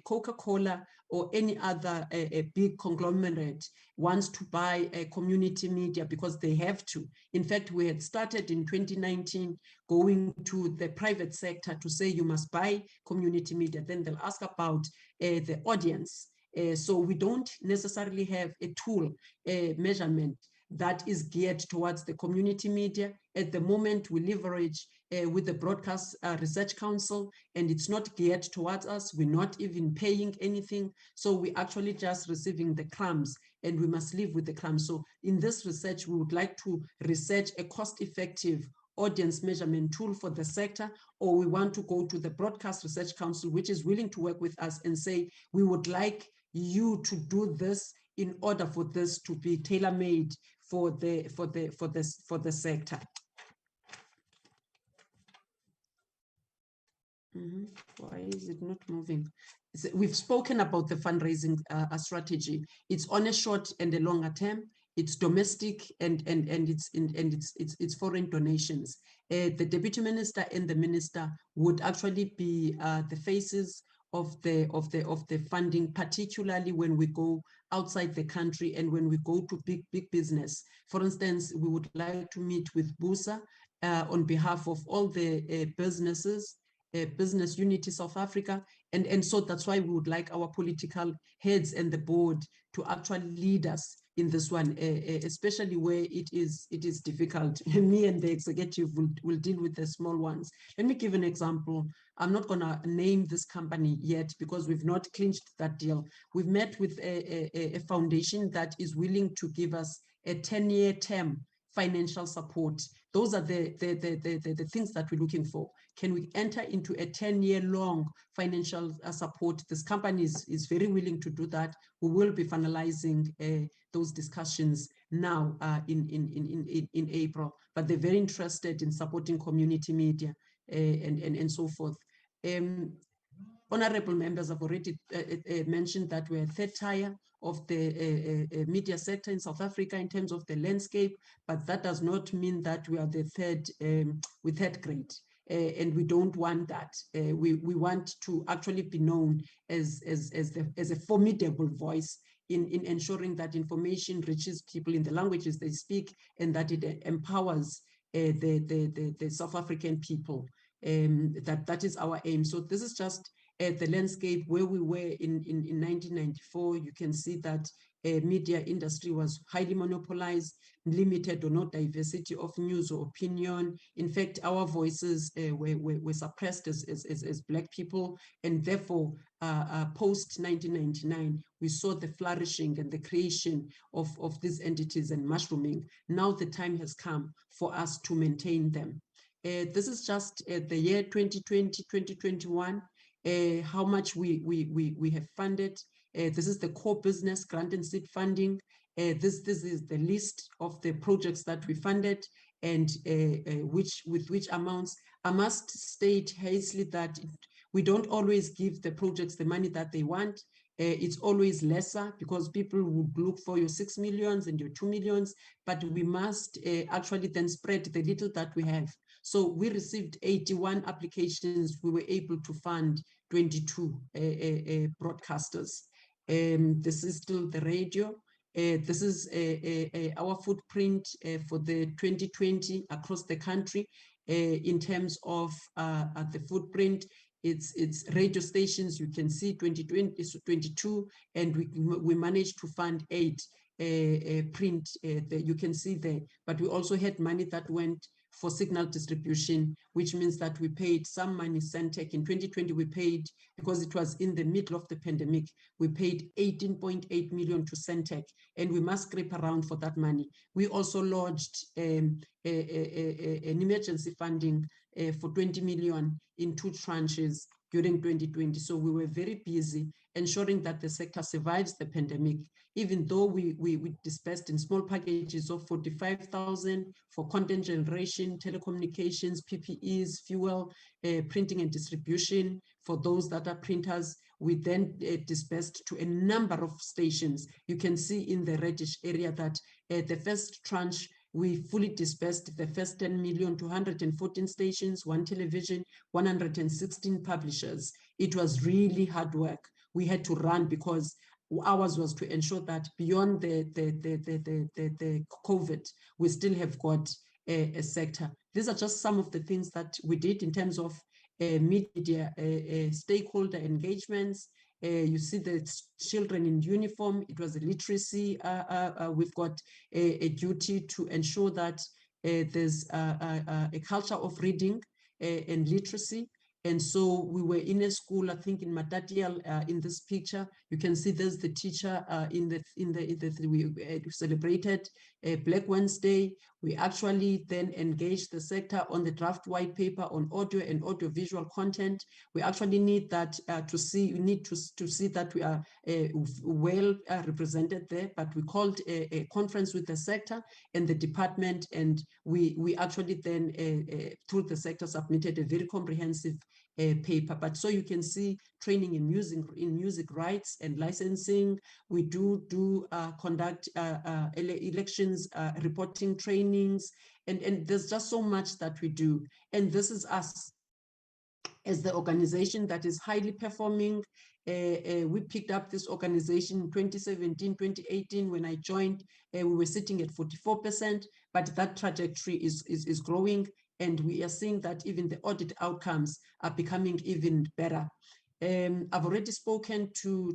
Coca-Cola or any other a big conglomerate wants to buy a community media, because they have to. In fact, we had started in 2019 going to the private sector to say you must buy community media. Then they'll ask about the audience. So we don't necessarily have a tool measurement that is geared towards the community media. At the moment, we leverage with the Broadcast Research Council, and it's not geared towards us. We're not even paying anything. So we're actually just receiving the crumbs, and we must live with the crumbs. So in this research, we would like to research a cost-effective audience measurement tool for the sector, or we want to go to the Broadcast Research Council, which is willing to work with us and say, we would like you to do this in order for this to be tailor-made for the sector. Why is it not moving? We've spoken about the fundraising strategy. It's on a short and a longer term. It's domestic and it's foreign donations. The deputy minister and the minister would actually be the faces of the funding, particularly when we go outside the country and when we go to big business. For instance, we would like to meet with BUSA on behalf of all the businesses, Business Unity South Africa, and so that's why we would like our political heads and the board to actually lead us in this one, especially where it is difficult. Me and the executive will deal with the small ones. Let me give an example. I'm not going to name this company yet because we've not clinched that deal. We've met with a foundation that is willing to give us a 10-year term financial support. Those are the things that we're looking for. Can we enter into a 10-year-long financial support? This company is very willing to do that. We will be finalizing those discussions now in April, but they're very interested in supporting community media and so forth. Honorable members have already mentioned that we're a third tier of the media sector in South Africa in terms of the landscape, but that does not mean that we are the third grade. And we don't want that. We want to actually be known as a formidable voice in ensuring that information reaches people in the languages they speak, and that it empowers the South African people. That is our aim. So this is just the landscape where we were in 1994. You can see that media industry was highly monopolized, limited or no diversity of news or opinion. In fact, our voices were suppressed as Black people, and therefore, post 1999, we saw the flourishing and the creation of these entities and mushrooming. Now the time has come for us to maintain them. This is just the year 2020, 2021, how much we have funded. This is the core business grant and seed funding. This is the list of the projects that we funded and with which amounts. I must state hastily that we don't always give the projects the money that they want. It's always lesser because people would look for your 6 millions and your 2 millions, but we must actually then spread the little that we have. So we received 81 applications. We were able to fund 22 broadcasters. This is still the radio. This is our footprint for the 2020 across the country in terms of the footprint. It's radio stations. You can see 2020 is 22, and we managed to fund 8 print. You can see there, but we also had money that went for signal distribution, which means that we paid some money. Centec in 2020, we paid, because it was in the middle of the pandemic, we paid 18.8 million to Centec, and we must scrape around for that money. We also lodged an emergency funding for 20 million in 2 tranches during 2020. So we were very busy ensuring that the sector survives the pandemic, even though we dispersed in small packages of 45,000 for content generation, telecommunications, PPEs, fuel, printing and distribution for those that are printers. We then dispersed to a number of stations. You can see in the reddish area that the first tranche, we fully dispersed the first 10 million to 114 stations, 1 television, 116 publishers. It was really hard work. We had to run because ours was to ensure that beyond the COVID, we still have got a sector. These are just some of the things that we did in terms of media stakeholder engagements. You see the children in uniform. It was a literacy. We've got a duty to ensure that there's a culture of reading and literacy. And so we were in a school, I think in Matatiel, in this picture. You can see there's the teacher we celebrated Black Wednesday. We actually then engaged the sector on the draft white paper on audio and audiovisual content. We actually need that to see that we are well represented there, but we called a conference with the sector and the department, and we actually then, through the sector, submitted a very comprehensive paper. But so you can see training in music rights and licensing. We do conduct elections reporting trainings, and there's just so much that we do. And this is us as the organization that is highly performing. We picked up this organization in 2017, 2018. When I joined, we were sitting at 44%, but that trajectory is growing. And we are seeing that even the audit outcomes are becoming even better. I've already spoken so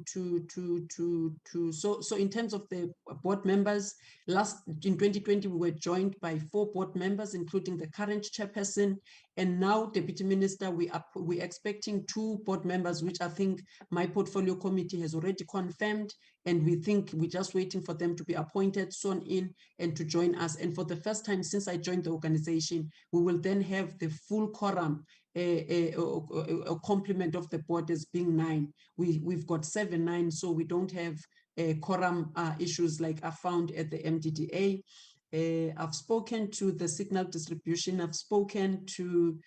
in terms of the board members, in 2020, we were joined by 4 board members, including the current chairperson, And now, Deputy Minister, we're expecting 2 board members, which I think my portfolio committee has already confirmed. And we think we're just waiting for them to be appointed, sworn in, and to join us. And for the first time since I joined the organization, we will then have the full quorum, a complement of the board as being 9. We've got 7-9, so we don't have quorum issues like I found at the MDDA. I've spoken to the signal distribution. I've spoken to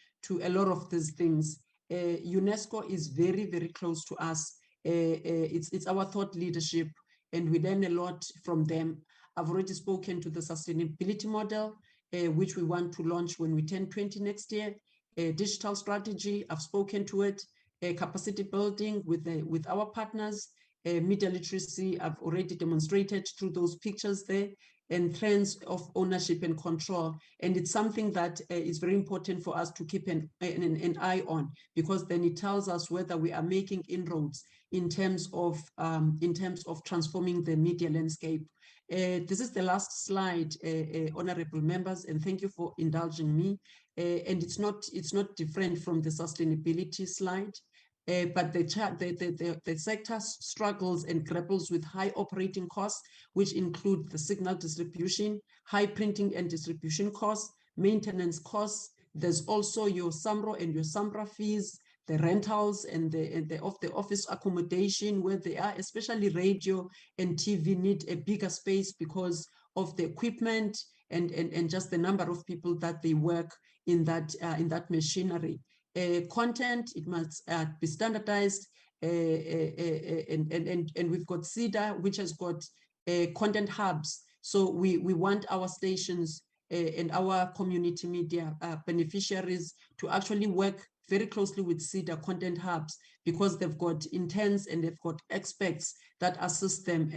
a lot of these things. UNESCO is very, very close to us. It's our thought leadership, and we learn a lot from them. I've already spoken to the sustainability model, which we want to launch when we turn 20 next year. Digital strategy, I've spoken to it. Capacity building with our partners. Media literacy, I've already demonstrated through those pictures there, and trends of ownership and control. And it's something that is very important for us to keep an eye on, because then it tells us whether we are making inroads in terms of transforming the media landscape. This is the last slide, honorable members, and thank you for indulging me. And it's not different from the sustainability slide. But the sector struggles and grapples with high operating costs, which include the signal distribution, high printing and distribution costs, maintenance costs. There's also your SAMRO and your SAMRA fees, the rentals and the office accommodation where they are, especially radio and TV need a bigger space because of the equipment and just the number of people that they work in that machinery. Content, it must be standardized, and we've got CEDA, which has got content hubs. So we want our stations and our community media beneficiaries to actually work very closely with CEDA content hubs, because they've got interns and they've got experts that assist them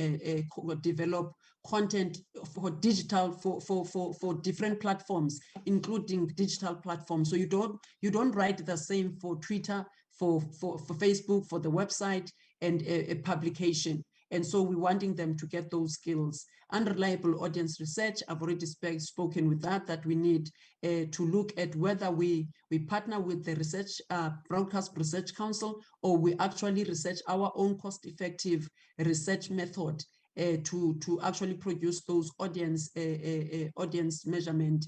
develop content for digital for different platforms, including digital platforms. So you don't write the same for Twitter, for Facebook, for the website, and a publication. And so we're wanting them to get those skills. Unreliable audience research, I've already spoken with that we need to look at whether we partner with the research Broadcast Research Council, or we actually research our own cost-effective research method to actually produce those audience measurement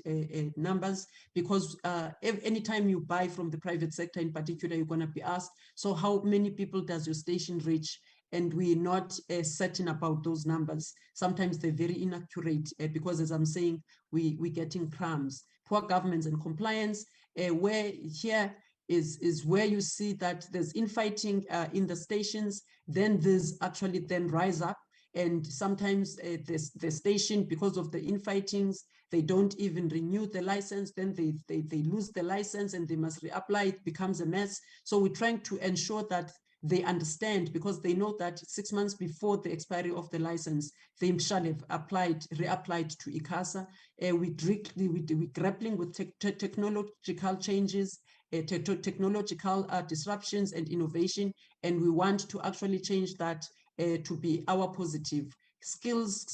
numbers. Because anytime you buy from the private sector in particular, you're going to be asked, so how many people does your station reach? And we're not certain about those numbers. Sometimes they're very inaccurate because, as I'm saying, we're getting crumbs. Poor governance and compliance, where here is where you see that there's infighting in the stations, then there's actually then rise up. And sometimes the station, because of the infightings, they don't even renew the license, then they lose the license and they must reapply, it becomes a mess. So we're trying to ensure that they understand, because they know that 6 months before the expiry of the license, they shall have reapplied to ICASA. We're grappling with technological changes, technological disruptions and innovation, and we want to actually change that to be our positive. Skills.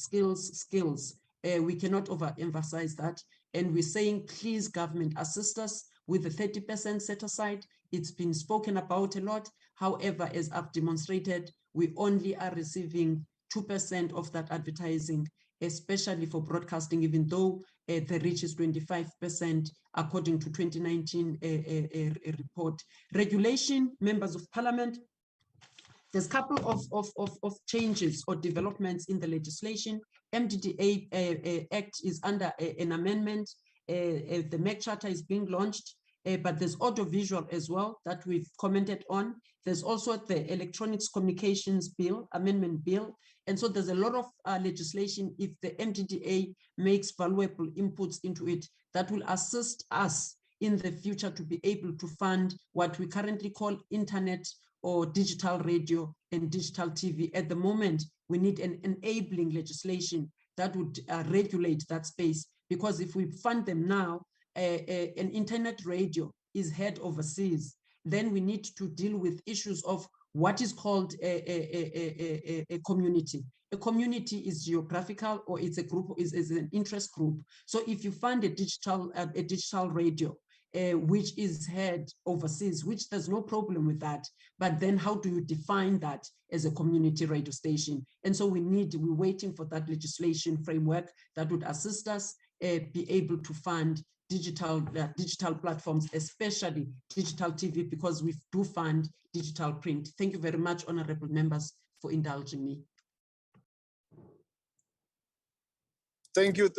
We cannot overemphasize that. And we're saying, please, government, assist us with the 30% set aside. It's been spoken about a lot. However, as I've demonstrated, we only are receiving 2% of that advertising, especially for broadcasting, even though the reach is 25%, according to 2019 report. Regulation, members of parliament, there's a couple of changes or developments in the legislation. MDDA Act is under an amendment. The MEC Charter is being launched, but there's audiovisual as well that we've commented on. There's also the Electronics Communications Bill, Amendment Bill. And so there's a lot of legislation, if the MDDA makes valuable inputs into it, that will assist us in the future to be able to fund what we currently call internet or digital radio and digital TV. At the moment, we need an enabling legislation that would regulate that space, because if we fund them now, an internet radio is heard overseas, then we need to deal with issues of what is called a community. A community is geographical, or it's a group, is an interest group. So if you fund a digital radio, which is heard overseas, which there's no problem with that. But then how do you define that as a community radio station? And so we're waiting for that legislation framework that would assist us be able to fund digital platforms, especially digital TV, because we do fund digital print. Thank you very much, honorable members, for indulging me. Thank you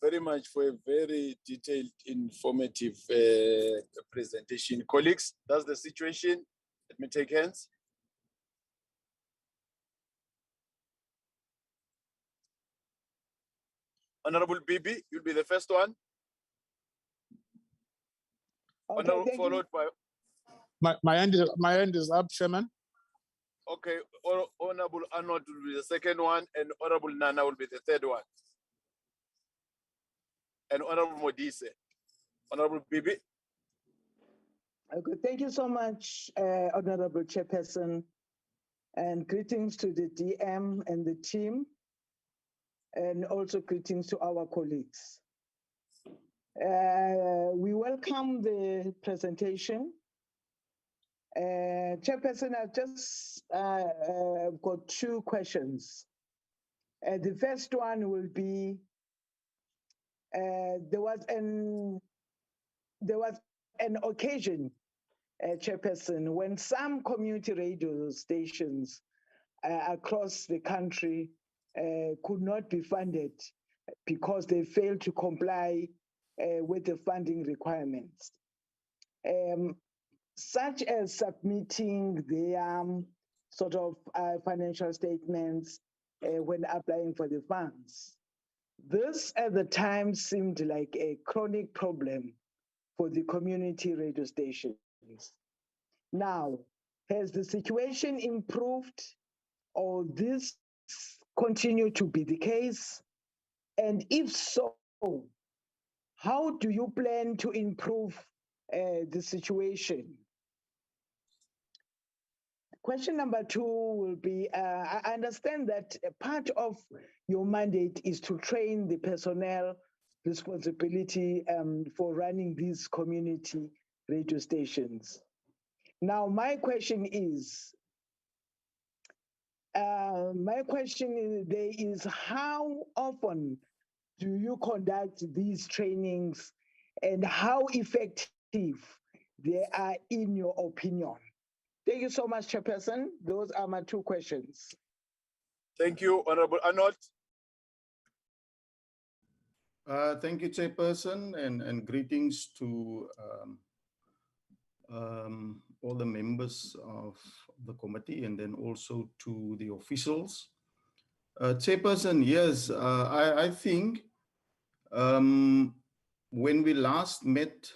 very much for a very detailed, informative presentation. Colleagues, that's the situation. Let me take hands. Honorable Bibi, you'll be the first one. Okay, followed by. My hand is up, Chairman. Okay, Honorable Arnold will be the second one, and Honorable Nana will be the third one. And Honorable Modise. Honorable Bibi. Okay, thank you so much, Honorable Chairperson, and greetings to the DM and the team, and also greetings to our colleagues. We welcome the presentation. Chairperson, I've just got two questions. The first one will be, there was an occasion, Chairperson, when some community radio stations across the country could not be funded because they failed to comply with the funding requirements, such as submitting their sort of financial statements when applying for the funds. This at the time seemed like a chronic problem for the community radio stations. Now, has the situation improved, or this continue to be the case? And if so, how do you plan to improve the situation? Question number two will be, I understand that a part of your mandate is to train the personnel responsibility for running these community radio stations. Now, my question is, how often do you conduct these trainings, and how effective they are in your opinion? Thank you so much, Chairperson. Those are my two questions. Thank you, Honorable Arnold. Thank you, Chairperson, and greetings to all the members of the committee, and then also to the officials. Chairperson, yes, I think when we last met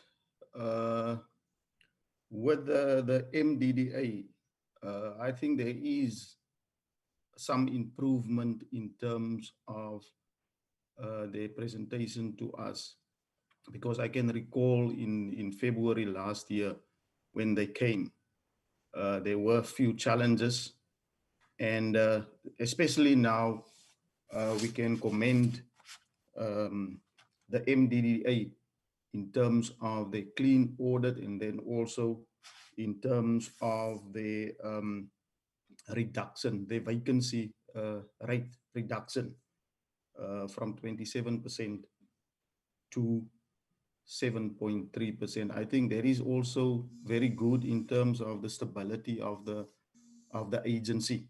with the MDDA, I think there is some improvement in terms of their presentation to us, because I can recall in February last year when they came, there were a few challenges, and especially now we can commend the MDDA in terms of the clean audit, and then also in terms of the reduction, the vacancy rate reduction from 27% to 7.3%. I think that is also very good in terms of the stability of the agency.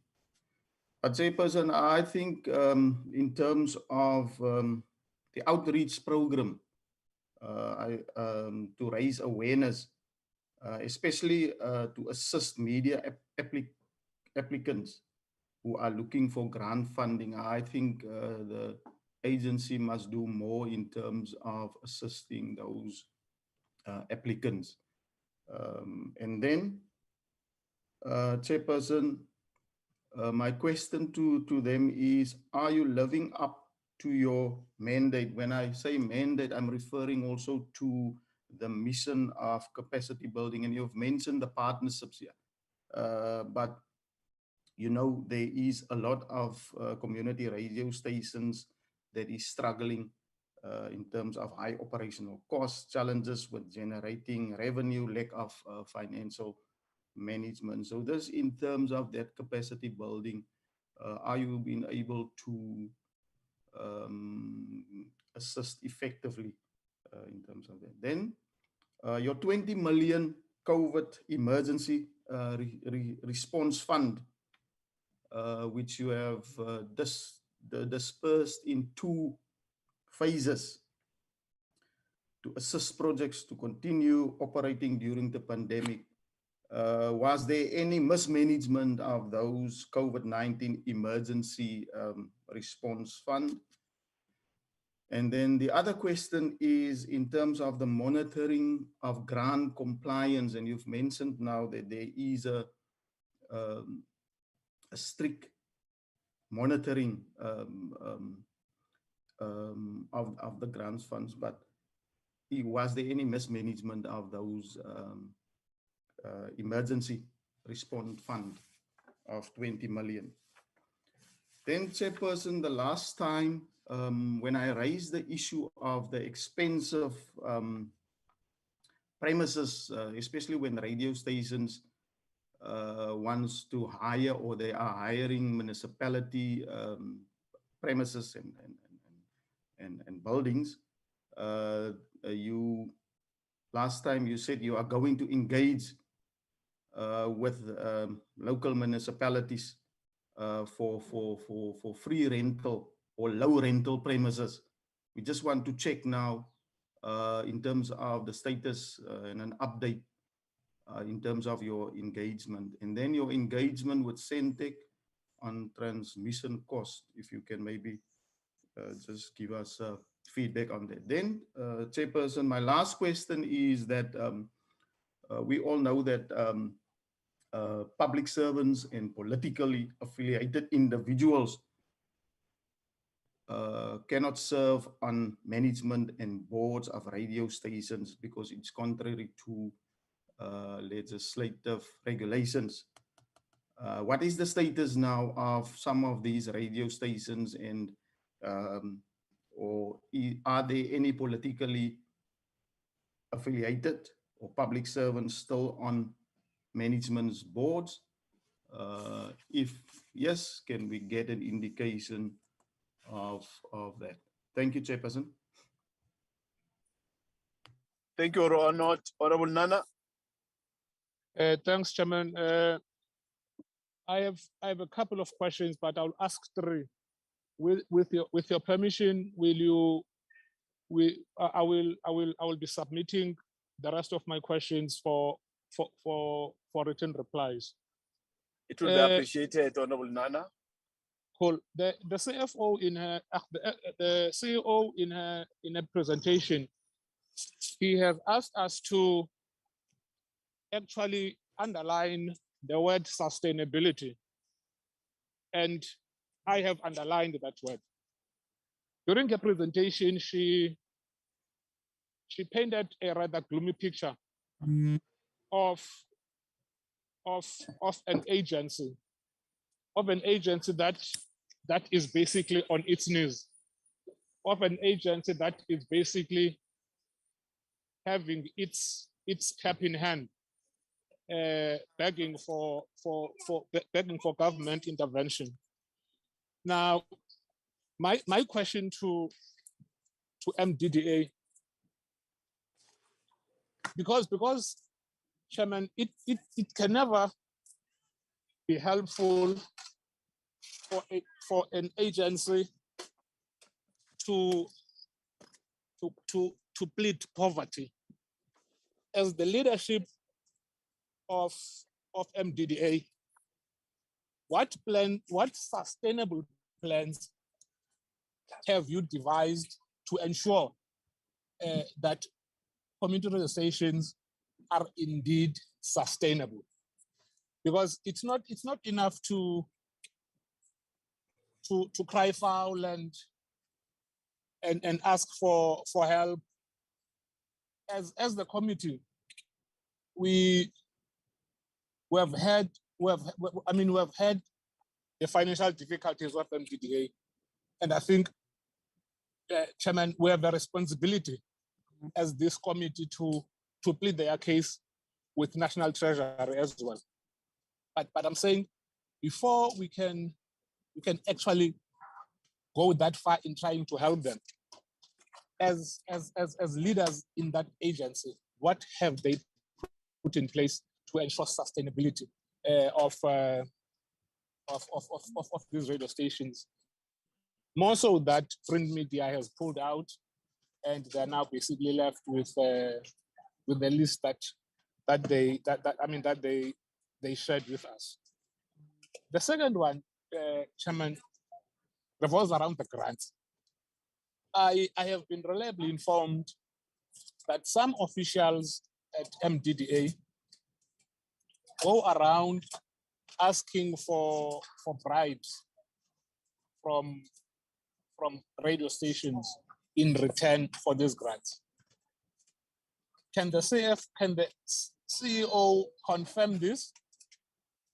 But Chairperson, I think in terms of the outreach program, to raise awareness, especially to assist media applicants who are looking for grant funding, I think the agency must do more in terms of assisting those applicants. And then, Chairperson, my question to them is, are you living up to your mandate? When I say mandate, I'm referring also to the mission of capacity building, and you've mentioned the partnerships here. But you know, there is a lot of community radio stations that is struggling in terms of high operational costs, challenges with generating revenue, lack of financial management. So this in terms of that capacity building, are you being able to assist effectively in terms of that? Then your 20 million COVID emergency response fund, which you have dispersed in 2 phases to assist projects to continue operating during the pandemic. Was there any mismanagement of those COVID-19 emergency response fund? And then the other question is in terms of the monitoring of grant compliance, and you've mentioned now that there is a strict monitoring of the grants funds, but was there any mismanagement of those emergency response fund of 20 million? Then, Chairperson, the last time when I raised the issue of the expensive premises, especially when radio stations wants to hire or they are hiring municipality premises and buildings, last time you said you are going to engage with local municipalities for free rental or low rental premises. We just want to check now in terms of the status and an update in terms of your engagement, and then your engagement with Centec on transmission cost. If you can maybe just give us feedback on that. Then, Chairperson, my last question is that we all know that public servants and politically affiliated individuals cannot serve on management and boards of radio stations because it's contrary to legislative regulations. What is the status now of some of these radio stations, and or are there any politically affiliated or public servants still on management's boards? If yes, can we get an indication of that? Thank you, Chairperson. Thank you, Honorable Nana. Thanks, Chairman. I have a couple of questions, but I'll ask 3. With your permission, I will be submitting the rest of my questions for written replies. It will be appreciated, Honorable Nana. Cool. The CFO the CEO in a presentation, he has asked us to actually underline the word sustainability, and I have underlined that word. During her presentation, she painted a rather gloomy picture of an agency, that is basically on its knees, of an agency that is basically having its cap in hand, begging for government intervention. Now, my question to MDDA, because Chairman, it can never be helpful for an agency to plead poverty. As the leadership of MDDA, what sustainable plans have you devised to ensure that community radio stations are indeed sustainable? Because it's not enough to cry foul and ask for help. As the committee, we have had the financial difficulties of MDDA, and I think Chairman, we have a responsibility as this committee to plead their case with National Treasury as well. But I'm saying before we can actually go that far in trying to help them, as leaders in that agency, what have they put in place to ensure sustainability of these radio stations? More so that print media has pulled out, and they're now basically left with the list that they shared with us. The second one, Chairman, revolves around the grants. I have been reliably informed that some officials at MDDA go around asking for bribes from radio stations in return for these grants. Can the CEO confirm this?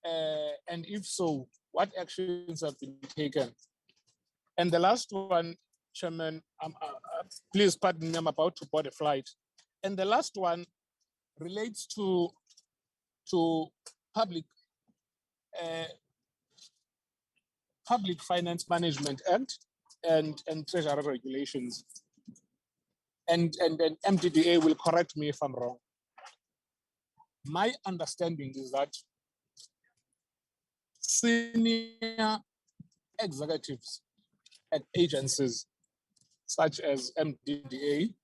And if so, what actions have been taken? And the last one, Chairman, please pardon me, I'm about to board a flight. And the last one relates to Public Finance Management Act and Treasury regulations. And MDDA will correct me if I'm wrong. My understanding is that senior executives at agencies such as MDDA,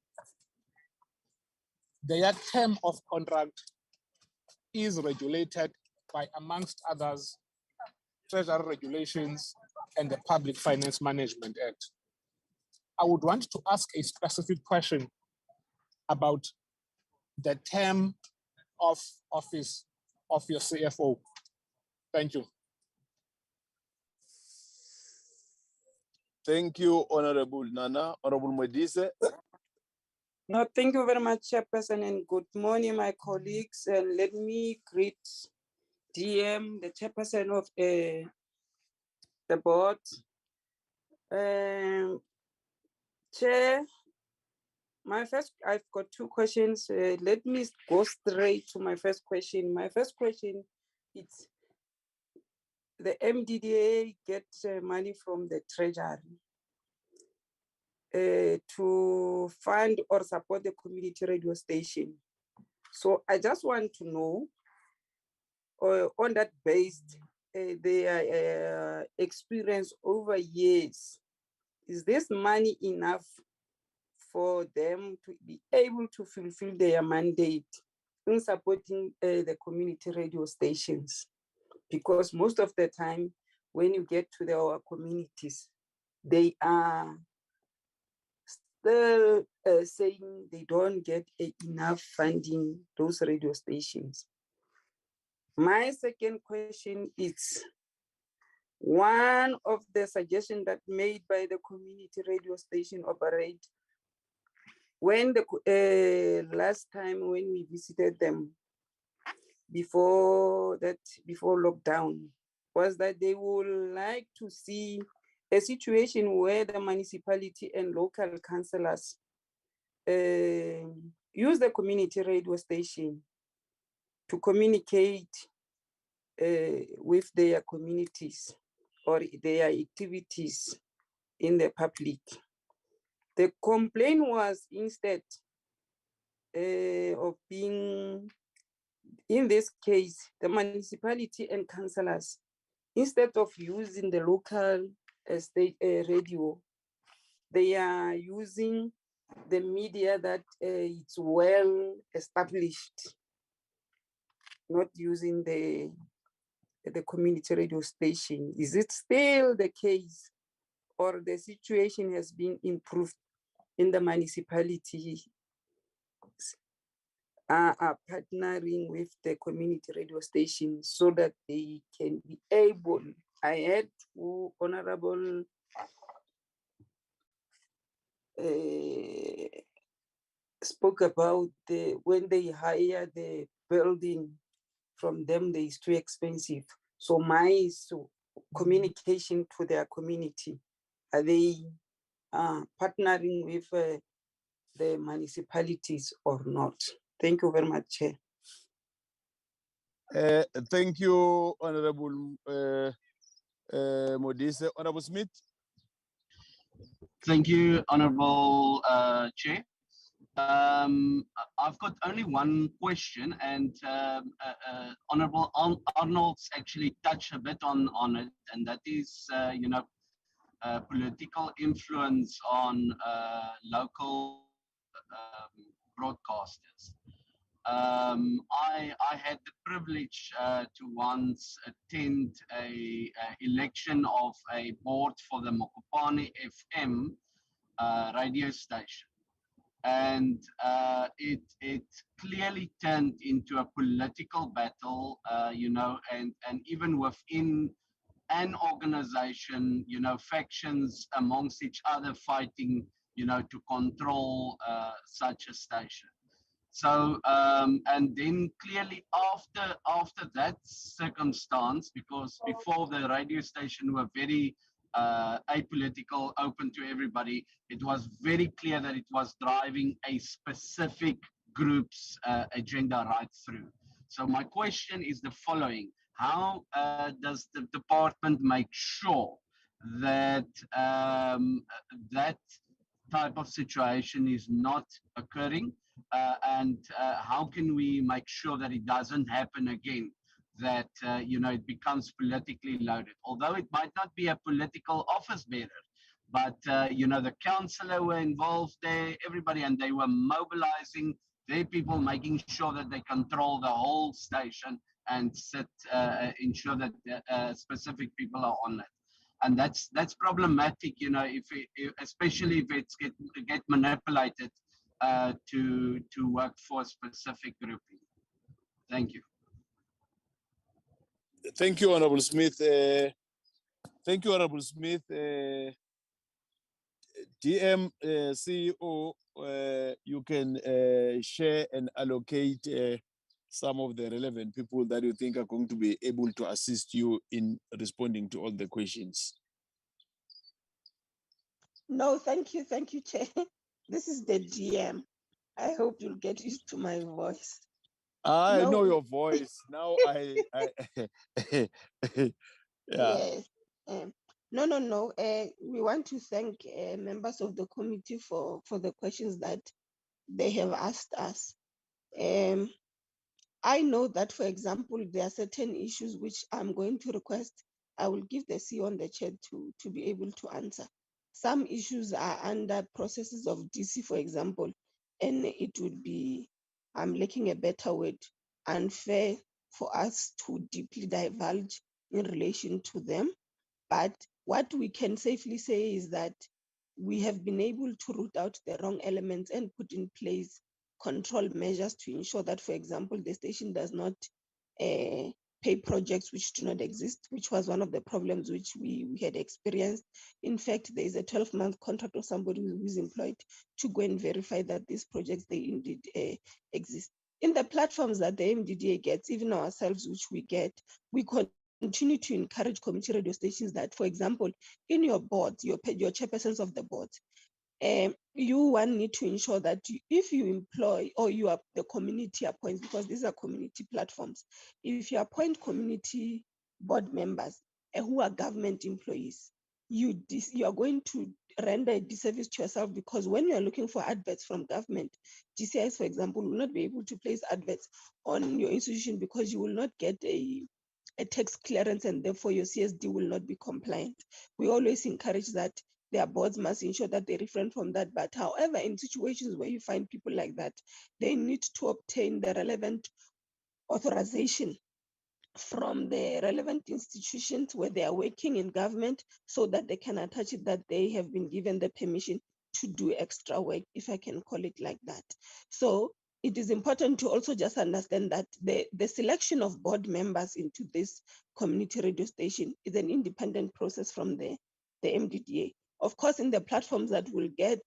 their term of contract is regulated by, amongst others, Treasury regulations and the Public Finance Management Act. I would want to ask a specific question about the term of office of your CFO. Thank you. Thank you, Honorable Nana. Honorable Modise. No, thank you very much, Chairperson, and good morning, my colleagues. And let me greet DM, the Chairperson of the board. Chair, I've got two questions. Let me go straight to my first question. My first question is, the MDDA gets money from the Treasury to fund or support the community radio station. So I just want to know, on that based, their experience over years, is this money enough for them to be able to fulfill their mandate in supporting the community radio stations? Because most of the time, when you get to our communities, they are still saying they don't get enough funding, those radio stations. My second question is, one of the suggestions that made by the community radio station operate, when the last time when we visited them before lockdown, was that they would like to see a situation where the municipality and local councillors use the community radio station to communicate with their communities or their activities in the public. The complaint was, instead of being, in this case, the municipality and councillors, instead of using the local state radio, they are using the media that it's well established, not using the community radio station. Is it still the case, or the situation has been improved in the municipality are partnering with the community radio station so that they can be able? I had Honorable spoke about when they hire the building from them, it's too expensive. So communication to their community, are they partnering with the municipalities or not. Thank you very much, Chair. Thank you, Honorable Modise. Honorable Smith. Thank you, Honorable Chair. I've got only one question, and Honorable Arnold's actually touched a bit on it, and that is, political influence on local broadcasters. I had the privilege to once attend a election of a board for the Mokopane FM radio station, and it clearly turned into a political battle, and even within an organization, factions amongst each other fighting, to control such a station. So, and then clearly after that circumstance, because before the radio station were very apolitical, open to everybody, it was very clear that it was driving a specific group's agenda right through. So my question is the following: how does the department make sure that that type of situation is not occurring? And how can we make sure that it doesn't happen again, that it becomes politically loaded? Although it might not be a political office bearer, but the councillor were involved there, everybody, and they were mobilizing their people, making sure that they control the whole station and ensure that specific people are on it. And that's problematic, especially if it's get manipulated to work for a specific grouping. Thank you. Thank you, Honorable Smith. Thank you, Honorable Smith. DM CEO, you can share and allocate some of the relevant people that you think are going to be able to assist you in responding to all the questions. No, thank you, Chair. This is the DM. I hope you'll get used to my voice. I know your voice. Now I yeah. Yes. No. We want to thank members of the committee for the questions that they have asked us. I know that, for example, there are certain issues which I'm going to request. I will give the CEO on the chair to be able to answer. Some issues are under processes of DC, for example, and it would be, I'm looking a better word, unfair for us to deeply divulge in relation to them. But what we can safely say is that we have been able to root out the wrong elements and put in place control measures to ensure that, for example, the station does not pay projects which do not exist, which was one of the problems which we had experienced. In fact, there is a 12-month contract of somebody who is employed to go and verify that these projects, they indeed exist. In the platforms that the MDDA gets, even ourselves, which we get, we continue to encourage community radio stations that, for example, in your boards, your chairpersons of the boards, you need to ensure that if you employ or you are the community appoints, because these are community platforms, if you appoint community board members who are government employees, you are going to render a disservice to yourself, because when you are looking for adverts from government, GCIs, for example, will not be able to place adverts on your institution because you will not get a tax clearance, and therefore your CSD will not be compliant. We always encourage that their boards must ensure that they refrain from that. But however, in situations where you find people like that, they need to obtain the relevant authorization from the relevant institutions where they are working in government, so that they can attach it that they have been given the permission to do extra work, if I can call it like that. So it is important to also just understand that the selection of board members into this community radio station is an independent process from the MDDA. Of course, in the platforms that will get,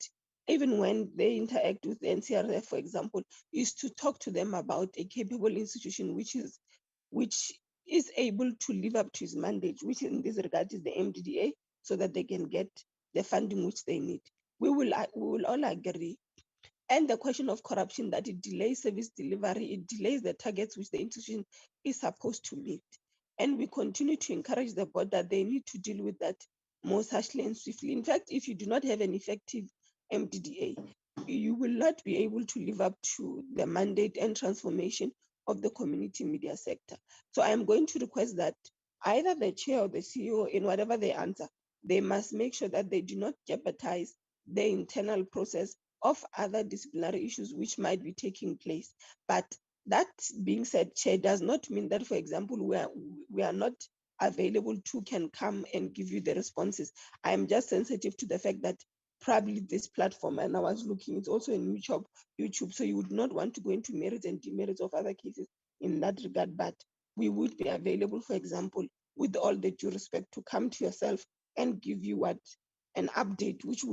even when they interact with the NCRF, for example, is to talk to them about a capable institution which is able to live up to its mandate, which in this regard is the MDDA, so that they can get the funding which they need. we will all agree. And the question of corruption, that it delays service delivery, it delays the targets which the institution is supposed to meet. And we continue to encourage the board that they need to deal with that more harshly and swiftly. In fact, if you do not have an effective MDDA, you will not be able to live up to the mandate and transformation of the community media sector. So I am going to request that either the chair or the CEO, in whatever they answer, they must make sure that they do not jeopardize the internal process of other disciplinary issues which might be taking place. But that being said, Chair, does not mean that, for example, we are not available to can come and give you the responses. I am just sensitive to the fact that probably this platform, and I was looking, it's also in YouTube, so you would not want to go into merits and demerits of other cases in that regard, but we would be available, for example, with all the due respect, to come to yourself and give you an update, which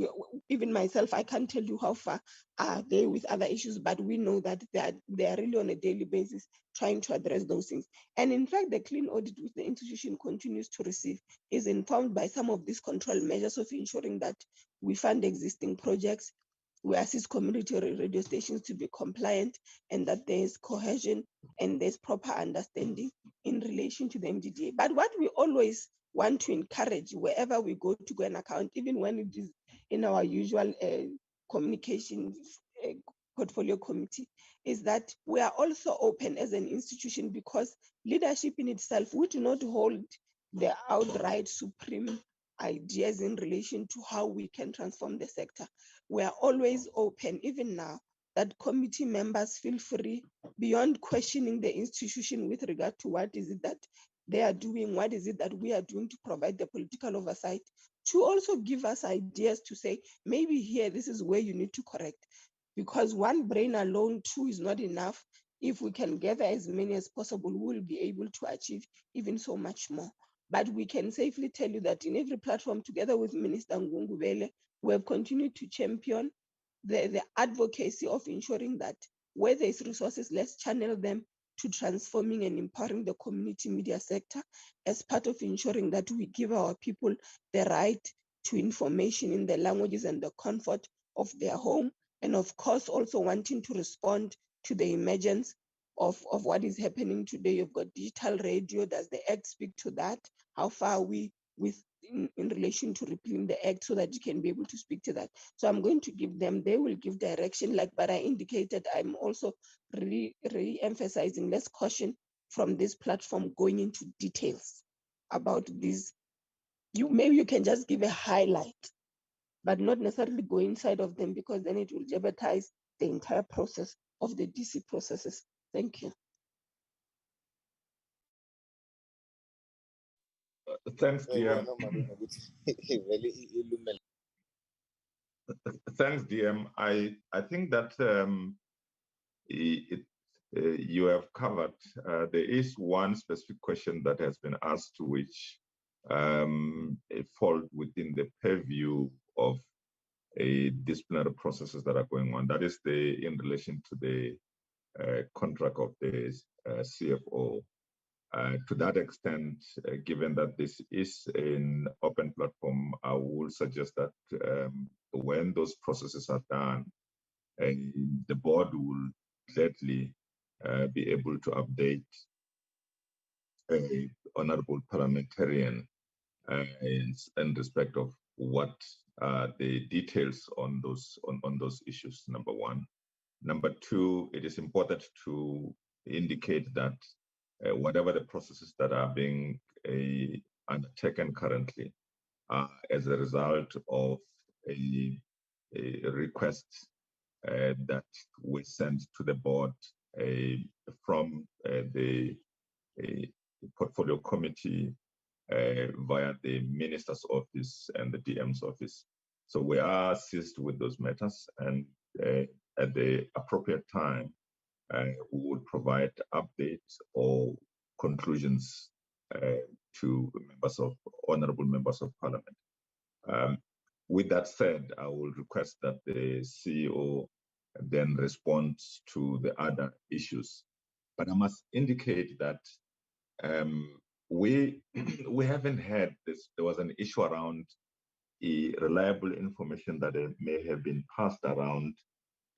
even myself, I can't tell you how far are they with other issues, but we know that they are really on a daily basis trying to address those things. And in fact, the clean audit which the institution continues to receive is informed by some of these control measures of ensuring that we fund existing projects, we assist community radio stations to be compliant, and that there is cohesion and there's proper understanding in relation to the MDDA. But what we always want to encourage wherever we go to go an account, even when it is in our usual communications portfolio committee, is that we are also open as an institution, because leadership in itself, we do not hold the outright supreme ideas in relation to how we can transform the sector. We are always open, even now, that committee members feel free, beyond questioning the institution with regard to what is it that they are doing, what is it that we are doing to provide the political oversight, to also give us ideas to say, maybe here, this is where you need to correct. Because one brain alone, too, is not enough. If we can gather as many as possible, we will be able to achieve even so much more. But we can safely tell you that in every platform, together with Minister Ngungubele, we have continued to champion the advocacy of ensuring that where there's resources, let's channel them to transforming and empowering the community media sector as part of ensuring that we give our people the right to information in the languages and the comfort of their home. And of course, also wanting to respond to the emergence of what is happening today. You've got digital radio. Does the Act speak to that? How far are we with in relation to repealing the Act, so that you can be able to speak to that? So I'm going to give them, they will give direction, like but I indicated, I'm also really emphasizing less caution from this platform going into details about these. Maybe you can just give a highlight, but not necessarily go inside of them, because then it will jeopardize the entire process of the DC processes. Thank you. Thanks, DM. Thanks, DM. I think that you have covered. There is one specific question that has been asked, to which it falls within the purview of disciplinary processes that are going on. That is in relation to the contract of the CFO. To that extent, given that this is an open platform, I would suggest that when those processes are done, the board will gladly be able to update a honorable parliamentarian in respect of what the details on those issues, number one. Number two, it is important to indicate that whatever the processes that are being undertaken currently as a result of a request that we sent to the board from the portfolio committee via the minister's office and the DM's office. So we are seized with those matters, and at the appropriate time, we will provide updates or conclusions to honorable members of parliament. With that said, I will request that the CEO then responds to the other issues. But I must indicate that we haven't had this. There was an issue around reliable information that may have been passed around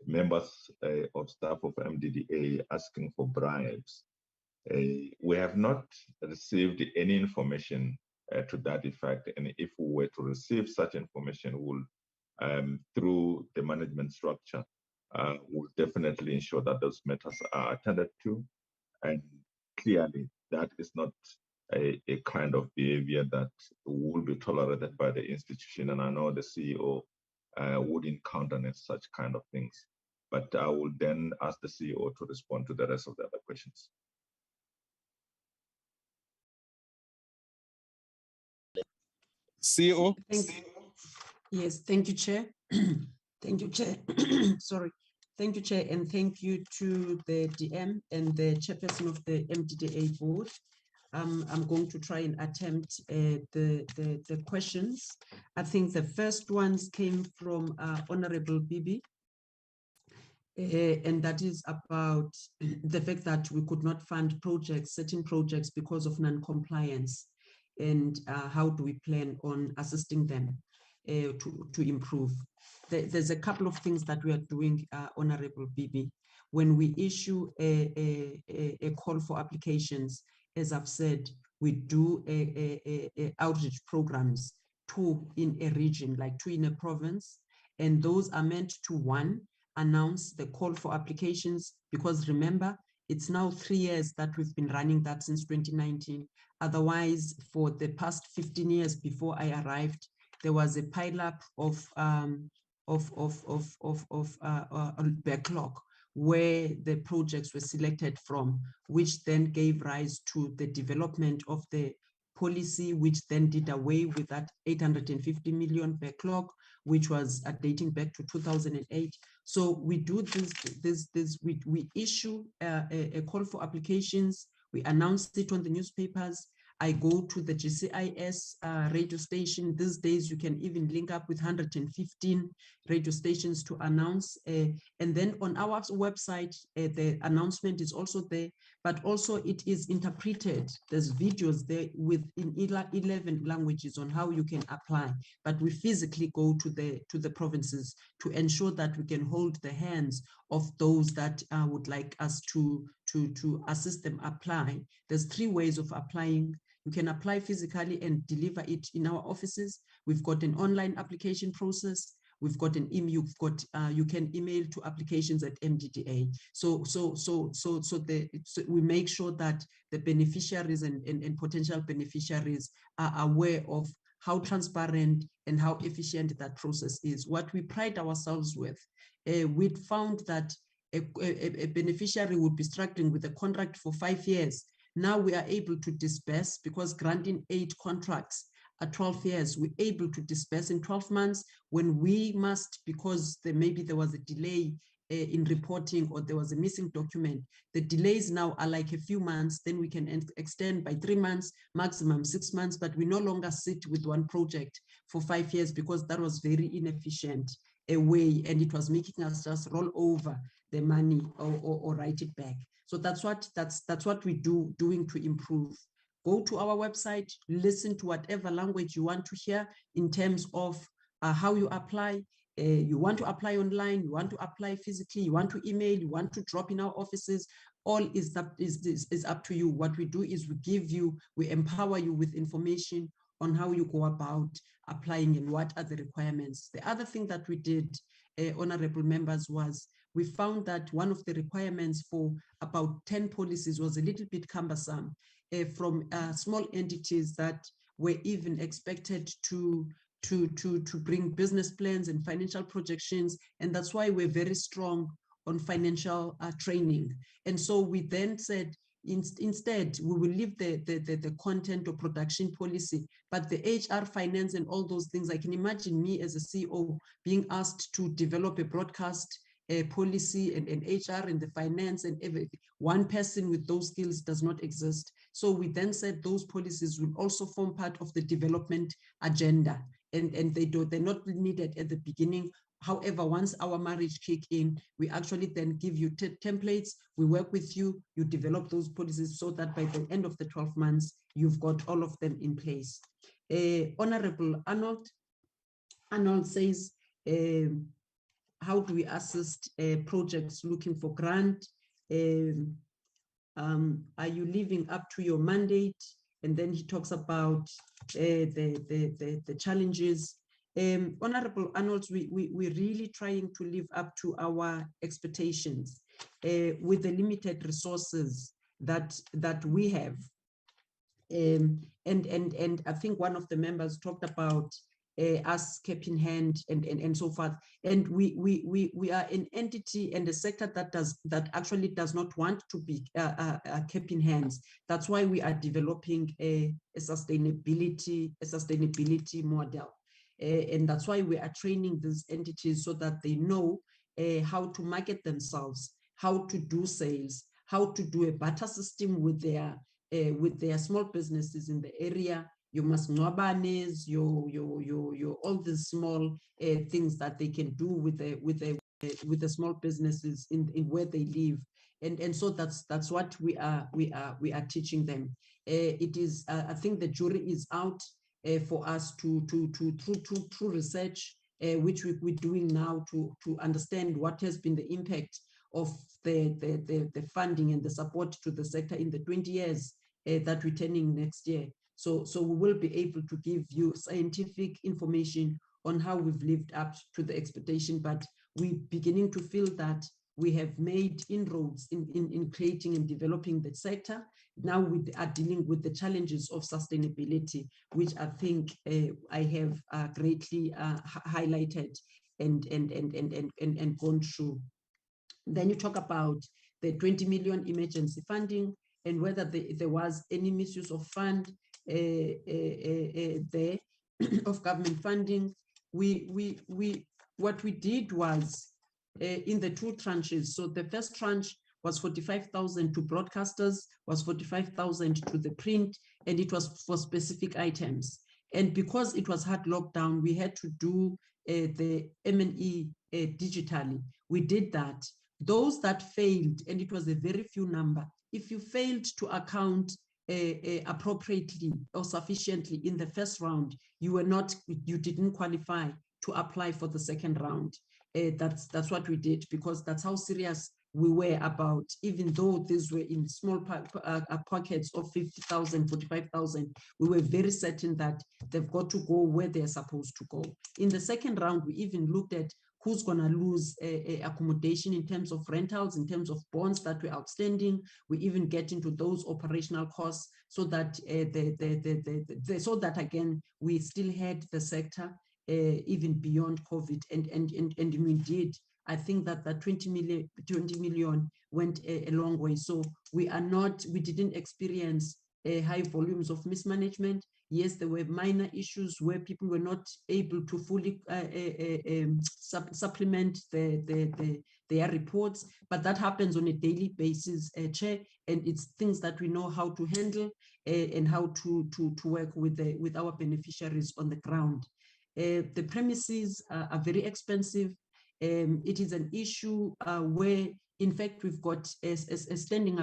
members of staff of MDDA asking for bribes. We have not received any information to that effect, and if we were to receive such information, we'll, through the management structure, we'll definitely ensure that those matters are attended to, and clearly that is not a kind of behavior that will be tolerated by the institution, and I know the CEO would encounter such kind of things. But I will then ask the CEO to respond to the rest of the other questions. CEO. Yes, thank you, Chair. Thank you, Chair. Sorry. Thank you, Chair, and thank you to the DM and the chairperson of the MDDA board. I'm going to try and attempt the questions. I think the first ones came from Honorable Bibi, and that is about the fact that we could not fund projects, certain projects, because of non-compliance, and how do we plan on assisting them to improve. There's a couple of things that we are doing, Honorable Bibi. When we issue a call for applications, as I've said, we do outreach programs, 2 in a region, like 2 in a province, and those are meant to, 1, announce the call for applications, because remember, it's now 3 years that we've been running that since 2019. Otherwise, for the past 15 years before I arrived, there was a pileup of backlog where the projects were selected from, which then gave rise to the development of the policy, which then did away with that 850 million backlog, which was dating back to 2008. So we do we issue a call for applications, we announce it on the newspapers. I go to the GCIS radio station. These days, you can even link up with 115 radio stations to announce. And then on our website, the announcement is also there, but also it is interpreted. There's videos there in 11 languages on how you can apply. But we physically go to the provinces to ensure that we can hold the hands of those that would like us to assist them apply. There's 3 ways of applying. You can apply physically and deliver it in our offices. We've got an online application process. We've got an email. You can email to applications@MDDA. So we make sure that the beneficiaries and potential beneficiaries are aware of how transparent and how efficient that process is. What we pride ourselves with, we'd found that a beneficiary would be struggling with a contract for 5 years. Now we are able to disperse, because granting 8 contracts at 12 years, we're able to disperse in 12 months when we must, because maybe there was a delay in reporting or there was a missing document. The delays now are like a few months, then we can extend by 3 months, maximum 6 months, but we no longer sit with one project for 5 years, because that was very inefficient a way, and it was making us just roll over the money or write it back. So that's what we doing to improve. Go to our website, listen to whatever language you want to hear in terms of how you apply. You want to apply online, you want to apply physically, you want to email, you want to drop in our offices, all is up to you. What we do is we empower you with information on how you go about applying and what are the requirements. The other thing that we did, honorable members, was we found that one of the requirements for about 10 policies was a little bit cumbersome from small entities that were even expected to bring business plans and financial projections. And that's why we're very strong on financial training. And so we then said, instead, we will leave the content or production policy, but the HR, finance, and all those things. I can imagine me as a CEO being asked to develop a broadcast policy and HR and the finance and everything. One person with those skills does not exist. So we then said those policies will also form part of the development agenda, and they're not needed at the beginning. However, once our marriage kick in, we actually then give you templates, we work with you, you develop those policies so that by the end of the 12 months, you've got all of them in place. Honorable Arnold, Arnold says, how do we assist projects looking for grant? Are you living up to your mandate? And then he talks about the challenges. Honorable Arnold, we're really trying to live up to our expectations with the limited resources that we have. And I think one of the members talked about us cap in hand and so forth. And we are an entity and a sector that actually does not want to be cap in hands. That's why we are developing a sustainability model. And that's why we are training these entities so that they know how to market themselves, how to do sales, how to do a barter system with their small businesses in the area, your masnobanes, your all the small things that they can do with the small businesses in where they live, and so that's what we are teaching them. It is I think the jury is out for us to through research, which we're doing now to understand what has been the impact of the funding and the support to the sector in the 20 years that we're turning next year. So we will be able to give you scientific information on how we've lived up to the expectation, but we're beginning to feel that we have made inroads in creating and developing the sector. Now we are dealing with the challenges of sustainability, which I think I have greatly highlighted and gone through. Then you talk about the 20 million emergency funding and whether there was any misuse of fund there of government funding. What we did was in the two tranches. So the first tranche was 45,000 to broadcasters, was 45,000 to the print, and it was for specific items. And because it was hard lockdown, we had to do the M&E digitally. We did that. Those that failed, and it was a very few number, if you failed to account appropriately or sufficiently in the first round, you didn't qualify to apply for the second round. That's what we did, because that's how serious we were about, even though these were in small pockets of 50,000, 45,000, we were very certain that they've got to go where they're supposed to go. In the second round, we even looked at who's going to lose accommodation in terms of rentals, in terms of bonds that were outstanding. We even get into those operational costs so that so that again we still had the sector even beyond COVID, and we did. I think that 20 million went a long way. So we didn't experience high volumes of mismanagement. Yes, there were minor issues where people were not able to fully supplement their reports, but that happens on a daily basis, Chair, and it's things that we know how to handle and how to work with our beneficiaries on the ground. The premises are very expensive. It is an issue where, in fact, we've got a standing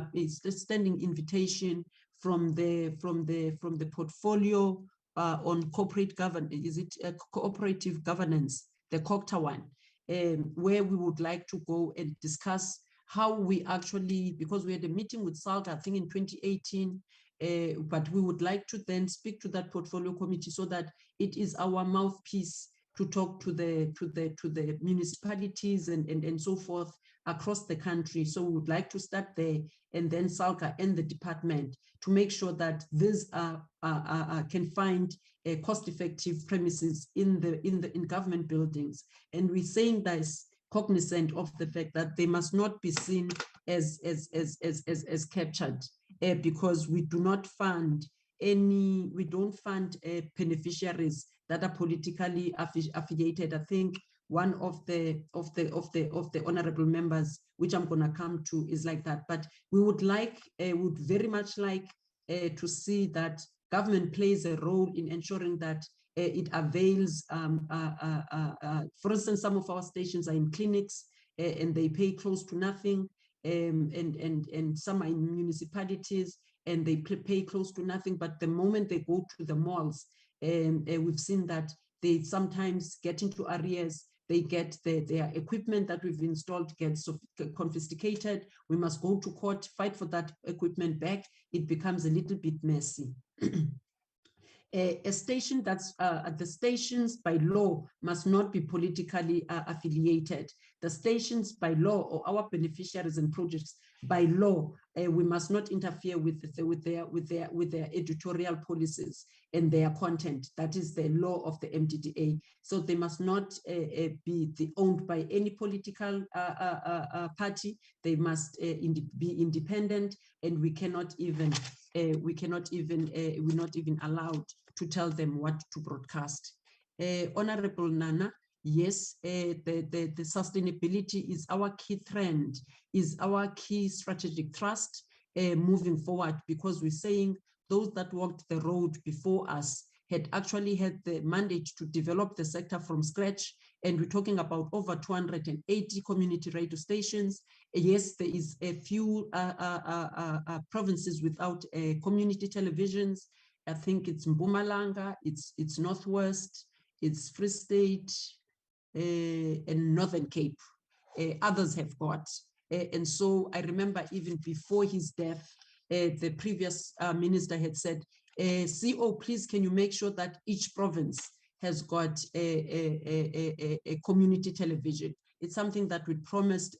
invitation from the portfolio on corporate governance. Is it cooperative governance, the COCTA one, where we would like to go and discuss how we actually, because we had a meeting with SALT, I think in 2018, but we would like to then speak to that portfolio committee so that it is our mouthpiece to talk to the municipalities and so forth across the country. So we would like to start there, and then SALCA and the department to make sure that these can find cost-effective premises in government buildings. And we're saying that is cognizant of the fact that they must not be seen as captured, because we do not fund beneficiaries that are politically affiliated. I think one of the honorable members, which I'm going to come to, is like that. But we would very much like to see that government plays a role in ensuring that it avails. For instance, some of our stations are in clinics and they pay close to nothing, and some are in municipalities and they pay close to nothing. But the moment they go to the malls, we've seen that They sometimes get into arrears. They get their equipment that we've installed gets confiscated. We must go to court, fight for that equipment back. It becomes a little bit messy. A station that's the stations by law must not be politically affiliated. The stations by law, or our beneficiaries and projects by law, we must not interfere with their editorial policies and their content. That is the law of the MDDA. So they must not be owned by any political party. They must be independent, and we're not even allowed to tell them what to broadcast. Honorable Nana, yes, the sustainability is our key trend, is our key strategic thrust moving forward, because we're saying those that walked the road before us had actually had the mandate to develop the sector from scratch. And we're talking about over 280 community radio stations. Yes, there is a few provinces without community televisions. I think it's Mpumalanga, it's Northwest, it's Free State, and Northern Cape. Others have got. And so I remember even before his death, the previous minister had said, CO, please, can you make sure that each province has got a community television? It's something that we promised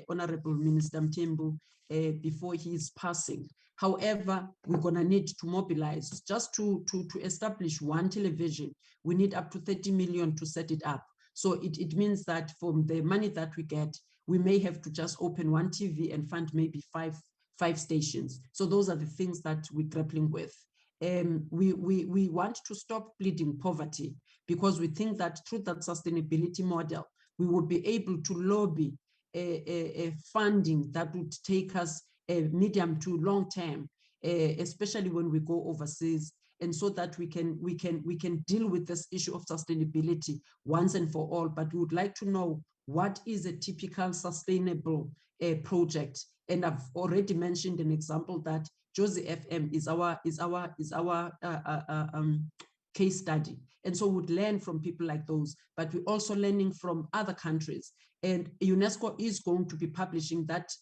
Honorable Minister Mthembu before his passing. However, we're gonna need to mobilize just to establish one television. We need up to 30 million to set it up. So it means that from the money that we get, we may have to just open one TV and fund maybe five stations. So those are the things that we're grappling with. We want to stop bleeding poverty, because we think that through that sustainability model, we would be able to lobby a funding that would take us medium to long term, especially when we go overseas, and so that we can deal with this issue of sustainability once and for all. But we would like to know what is a typical sustainable project. And I've already mentioned an example that Jozi FM is our case study. And so we'd learn from people like those, but we're also learning from other countries. And UNESCO is going to be publishing that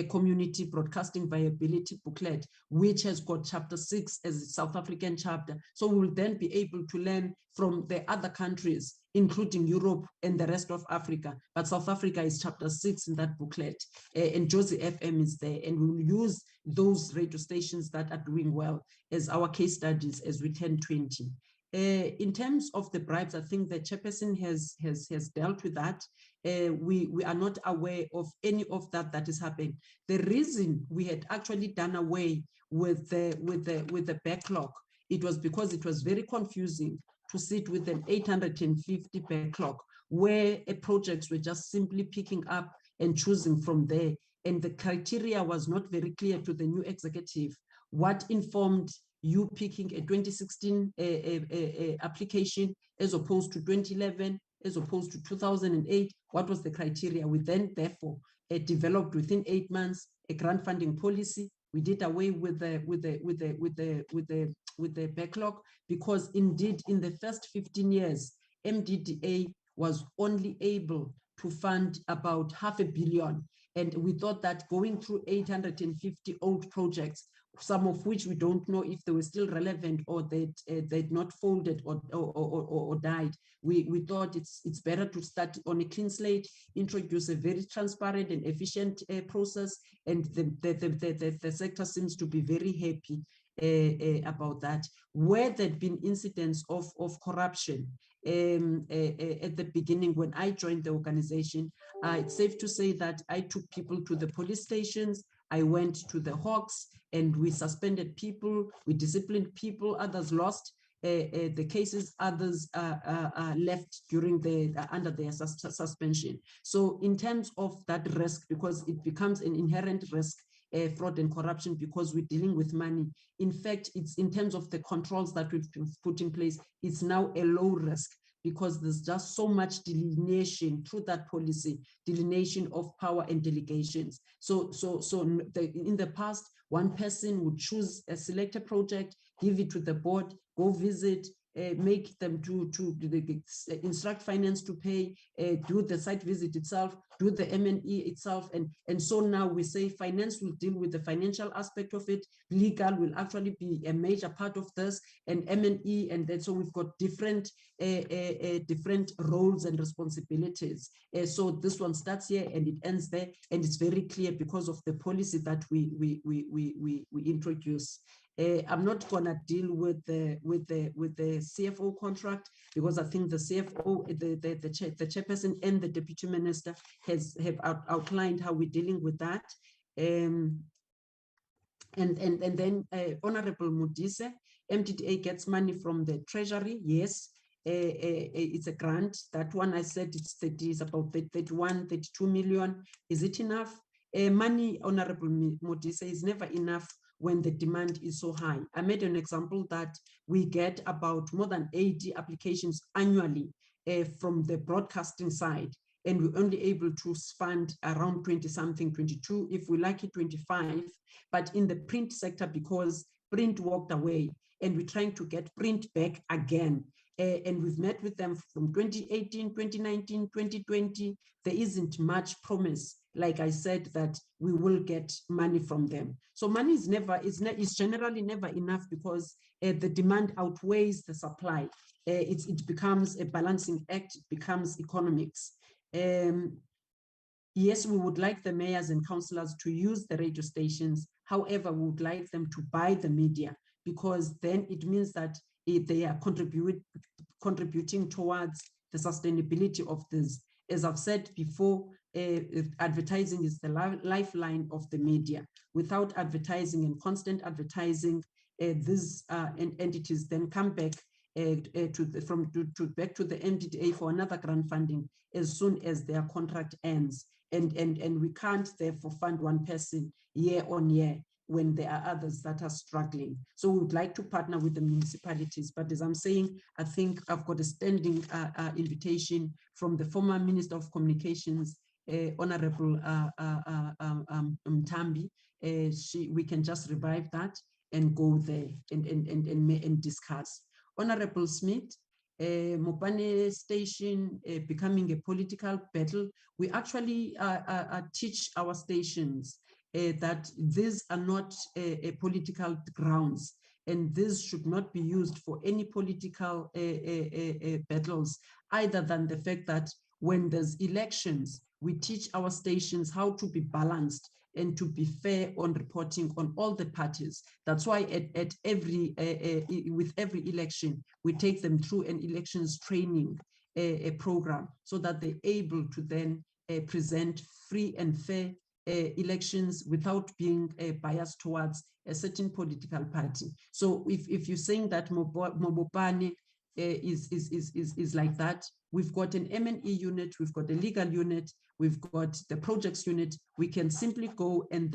community broadcasting viability booklet, which has got chapter 6 as a South African chapter. So we'll then be able to learn from the other countries, including Europe and the rest of Africa. But South Africa is chapter 6 in that booklet, and Jozi FM is there. And we'll use those radio stations that are doing well as our case studies as we turn 20. In terms of the bribes, I think the chairperson has dealt with that. We are not aware of any of that is happening. The reason we had actually done away with the backlog, it was because it was very confusing to sit with an 850 backlog, where projects were just simply picking up and choosing from there. And the criteria was not very clear to the new executive. What informed you picking a 2016 application as opposed to 2011, as opposed to 2008? What was the criteria? We then therefore developed within 8 months a grant funding policy. We did away with the backlog, because indeed in the first 15 years, MDDA was only able to fund about $500 million. And we thought that going through 850 old projects, some of which we don't know if they were still relevant or they'd not folded or died. We thought it's better to start on a clean slate, introduce a very transparent and efficient process, and the sector seems to be very happy about that. Where there'd been incidents of corruption at the beginning when I joined the organization, it's safe to say that I took people to the police stations. I went to the Hawks, and we suspended people, we disciplined people, others lost the cases, others left during under their suspension. So in terms of that risk, because it becomes an inherent risk, fraud and corruption, because we're dealing with money. In fact, it's in terms of the controls that we've put in place, it's now a low risk, because there's just so much delineation through that policy, delineation of power and delegations. So in the past, one person would choose a selected project, give it to the board, go visit, make them to instruct finance to pay, do the site visit itself, do the M&E itself. And so now we say finance will deal with the financial aspect of it. Legal will actually be a major part of this, and M&E. And then so we've got different roles and responsibilities. So this one starts here and it ends there, and it's very clear because of the policy that we introduce. I'm not gonna deal with the CFO contract, because I think the CFO, the chairperson and the deputy minister have outlined how we're dealing with that. And then Honorable Modise, MDDA gets money from the treasury. Yes, it's a grant. That one I said it's about 31, 32 million. Is it enough? Money, Honorable Modise, is never enough when the demand is so high. I made an example that we get about more than 80 applications annually from the broadcasting side, and we're only able to fund around 20 something, 22, if we like it 25. But in the print sector, because print walked away, and we're trying to get print back again. And we've met with them from 2018, 2019, 2020. There isn't much promise, like I said, that we will get money from them. So money is generally never enough, because the demand outweighs the supply. It becomes a balancing act, it becomes economics. Yes, we would like the mayors and councillors to use the radio stations. However, we would like them to buy the media, because then it means that they are contributing towards the sustainability of this. As I've said before, advertising is the lifeline of the media. Without advertising and constant advertising, these entities then come back back to the MDDA for another grant funding as soon as their contract ends. And we can't therefore fund one person year on year when there are others that are struggling. So we would like to partner with the municipalities. But as I'm saying, I think I've got a standing invitation from the former Minister of Communications, Honorable Mtambi. We can just revive that and go there and discuss. Honorable Smith, Mopane station becoming a political battle. We actually teach our stations that these are not political grounds, and this should not be used for any political battles, other than the fact that when there's elections, we teach our stations how to be balanced and to be fair on reporting on all the parties. That's why with every election, we take them through an elections training program, so that they're able to then present free and fair elections without being biased towards a certain political party. So if you're saying that Mobopane is like that, we've got an M&E unit, we've got a legal unit, we've got the projects unit. We can simply go and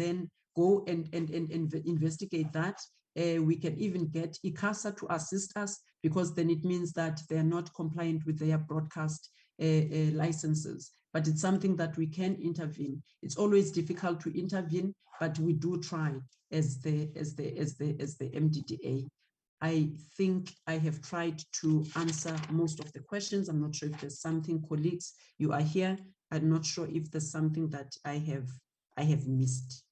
investigate that. We can even get ICASA to assist us, because then it means that they're not compliant with their broadcast licenses. But it's something that we can intervene. It's always difficult to intervene, but we do try as the MDDA. I think I have tried to answer most of the questions. I'm not sure if there's something, colleagues, you are here. I'm not sure if there's something that I have missed.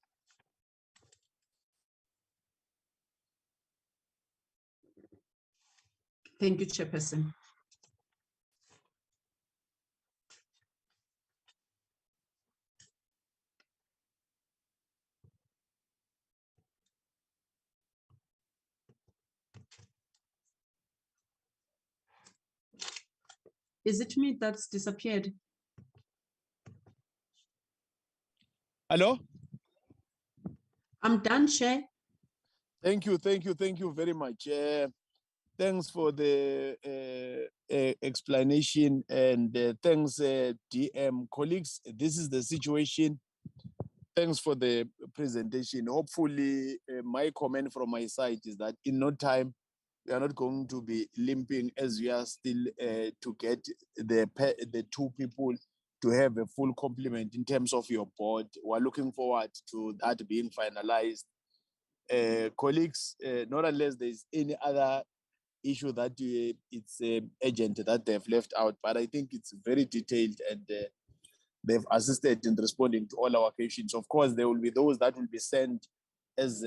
Thank you, Chairperson. Is it me that's disappeared? Hello? I'm done, Chair. Thank you very much. Thanks for the explanation, and thanks, DM colleagues. This is the situation. Thanks for the presentation. Hopefully, my comment from my side is that in no time, we are not going to be limping, as we are still to get the two people to have a full complement in terms of your board. We're looking forward to that being finalized. Colleagues, not unless there's any other issue that it's urgent that they've left out, but I think it's very detailed, and they've assisted in responding to all our questions. Of course, there will be those that will be sent as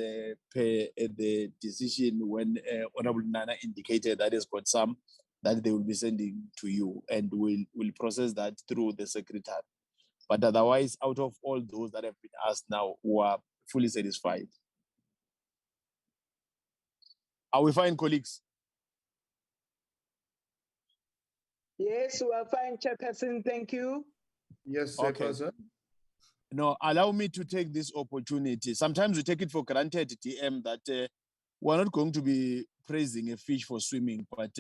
per the decision when Honorable Nana indicated that has got some that they will be sending to you, and we'll process that through the secretary. But otherwise, out of all those that have been asked now, we are fully satisfied. Are we fine, colleagues? Yes, we are fine, Chairperson. Thank you. Yes, Okay. Chairperson. No, allow me to take this opportunity. Sometimes we take it for granted, DM, that we're not going to be praising a fish for swimming, but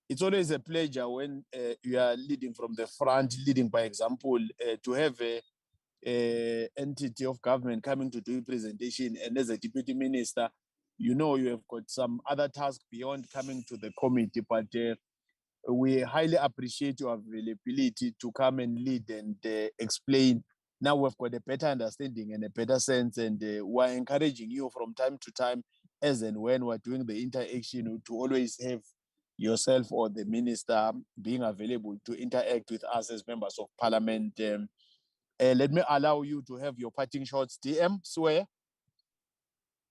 it's always a pleasure when you are leading from the front, leading by example, to have a entity of government coming to do a presentation, and as a deputy minister, you know you have got some other tasks beyond coming to the committee, but we highly appreciate your availability to come and lead and explain. Now we've got a better understanding and a better sense, and we're encouraging you from time to time, as and when we're doing the interaction, to always have yourself or the minister being available to interact with us as members of parliament. Let me allow you to have your parting shots. DM, swear.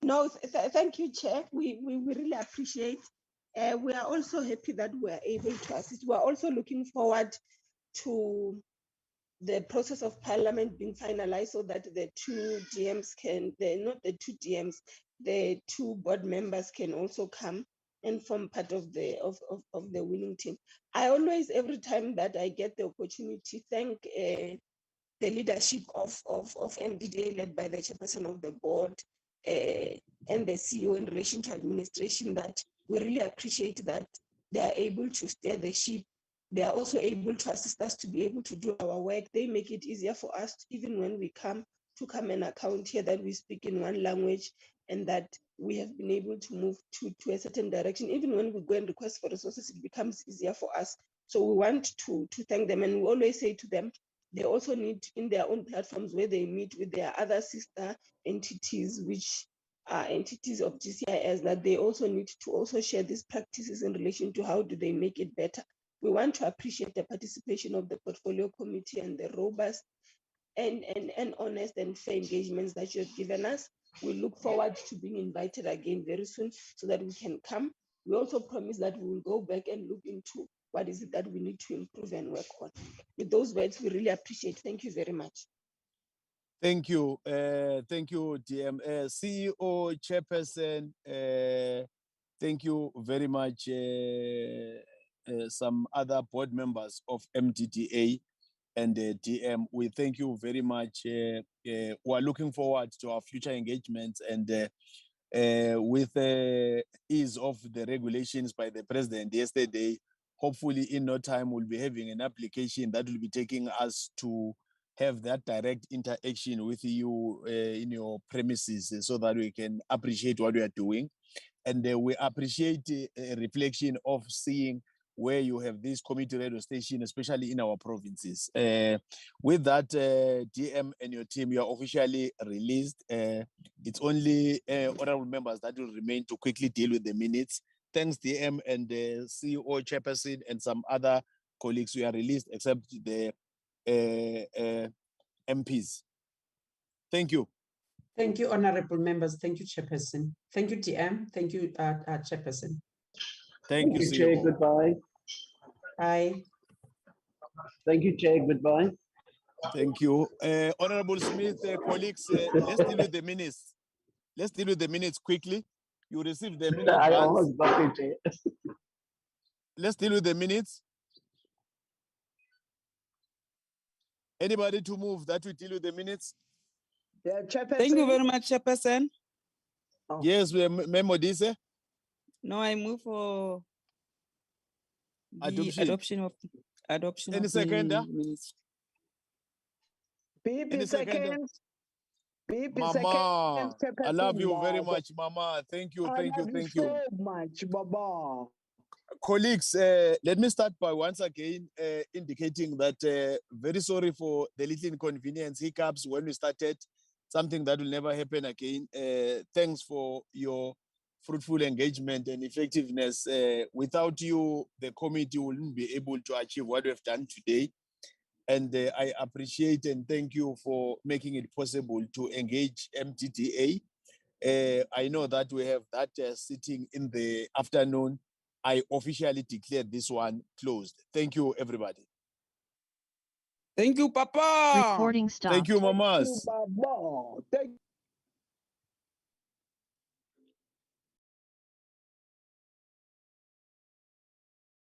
No, thank you, Chair. We really appreciate. We are also happy that we are able to assist. We are also looking forward to the process of Parliament being finalized, so that the two GMs can, not the two GMs, the two board members can also come and form part of the winning team. I always, every time that I get the opportunity, thank the leadership of MDDA, led by the chairperson of the board and the CEO in relation to administration, that we really appreciate that they are able to steer the ship. They are also able to assist us to be able to do our work. They make it easier for us, even when we come and account here, that we speak in one language, and that we have been able to move to a certain direction. Even when we go and request for resources, it becomes easier for us. So we want to thank them, and we always say to them, they also need, in their own platforms where they meet with their other sister entities, which are entities of GCIS, that they also need to also share these practices in relation to how do they make it better. We want to appreciate the participation of the portfolio committee and the robust and honest and fair engagements that you have given us. We look forward to being invited again very soon so that we can come. We also promise that we will go back and look into what is it that we need to improve and work on. With those words, we really appreciate. Thank you very much. Thank you, DM. CEO, Chairperson, thank you very much. Some other board members of MDDA and DM, we thank you very much. We are looking forward to our future engagements, and with the ease of the regulations by the president yesterday, hopefully in no time we'll be having an application that will be taking us to have that direct interaction with you in your premises, so that we can appreciate what we are doing. And we appreciate a reflection of seeing where you have this community radio station, especially in our provinces. With that, DM and your team, you are officially released. It's only honorable members that will remain to quickly deal with the minutes. Thanks, DM and the CEO, Chairperson, and some other colleagues. We are released, except the MPs. Thank you. Thank you, honorable members. Thank you, Chairperson. Thank you, DM. Thank you, Chairperson. Thank you, Chair. CEO. Goodbye. Bye. Thank you, Chair. Goodbye. Thank you. Honorable Smith, colleagues, let's deal with the minutes. Let's deal with the minutes quickly. You received them in I advance. almost got it, Chair. Let's deal with the minutes. Anybody to move that we deal with the minutes? Yeah, Chairperson. Thank you very much, Chairperson. Oh. Yes, we Memo Dise. No, I move for the Adoption. adoption Any of seconder? the minutes. BP Any seconder? seconds. BP Mama, seconds, I love you Chairperson. very much, Mama. Thank you, I thank you, love thank you you. so much, Baba. Colleagues, let me start by once again indicating that very sorry for the little inconvenience, hiccups when we started, something that will never happen again. Thanks for your fruitful engagement and effectiveness. Without you, the committee wouldn't be able to achieve what we've done today. And I appreciate and thank you for making it possible to engage MTTA. I know that we have that sitting in the afternoon. I officially declared this one closed. Thank you, everybody. Thank you, Papa. Recording stopped. Thank you, mamas. Thank you, Baba. Thank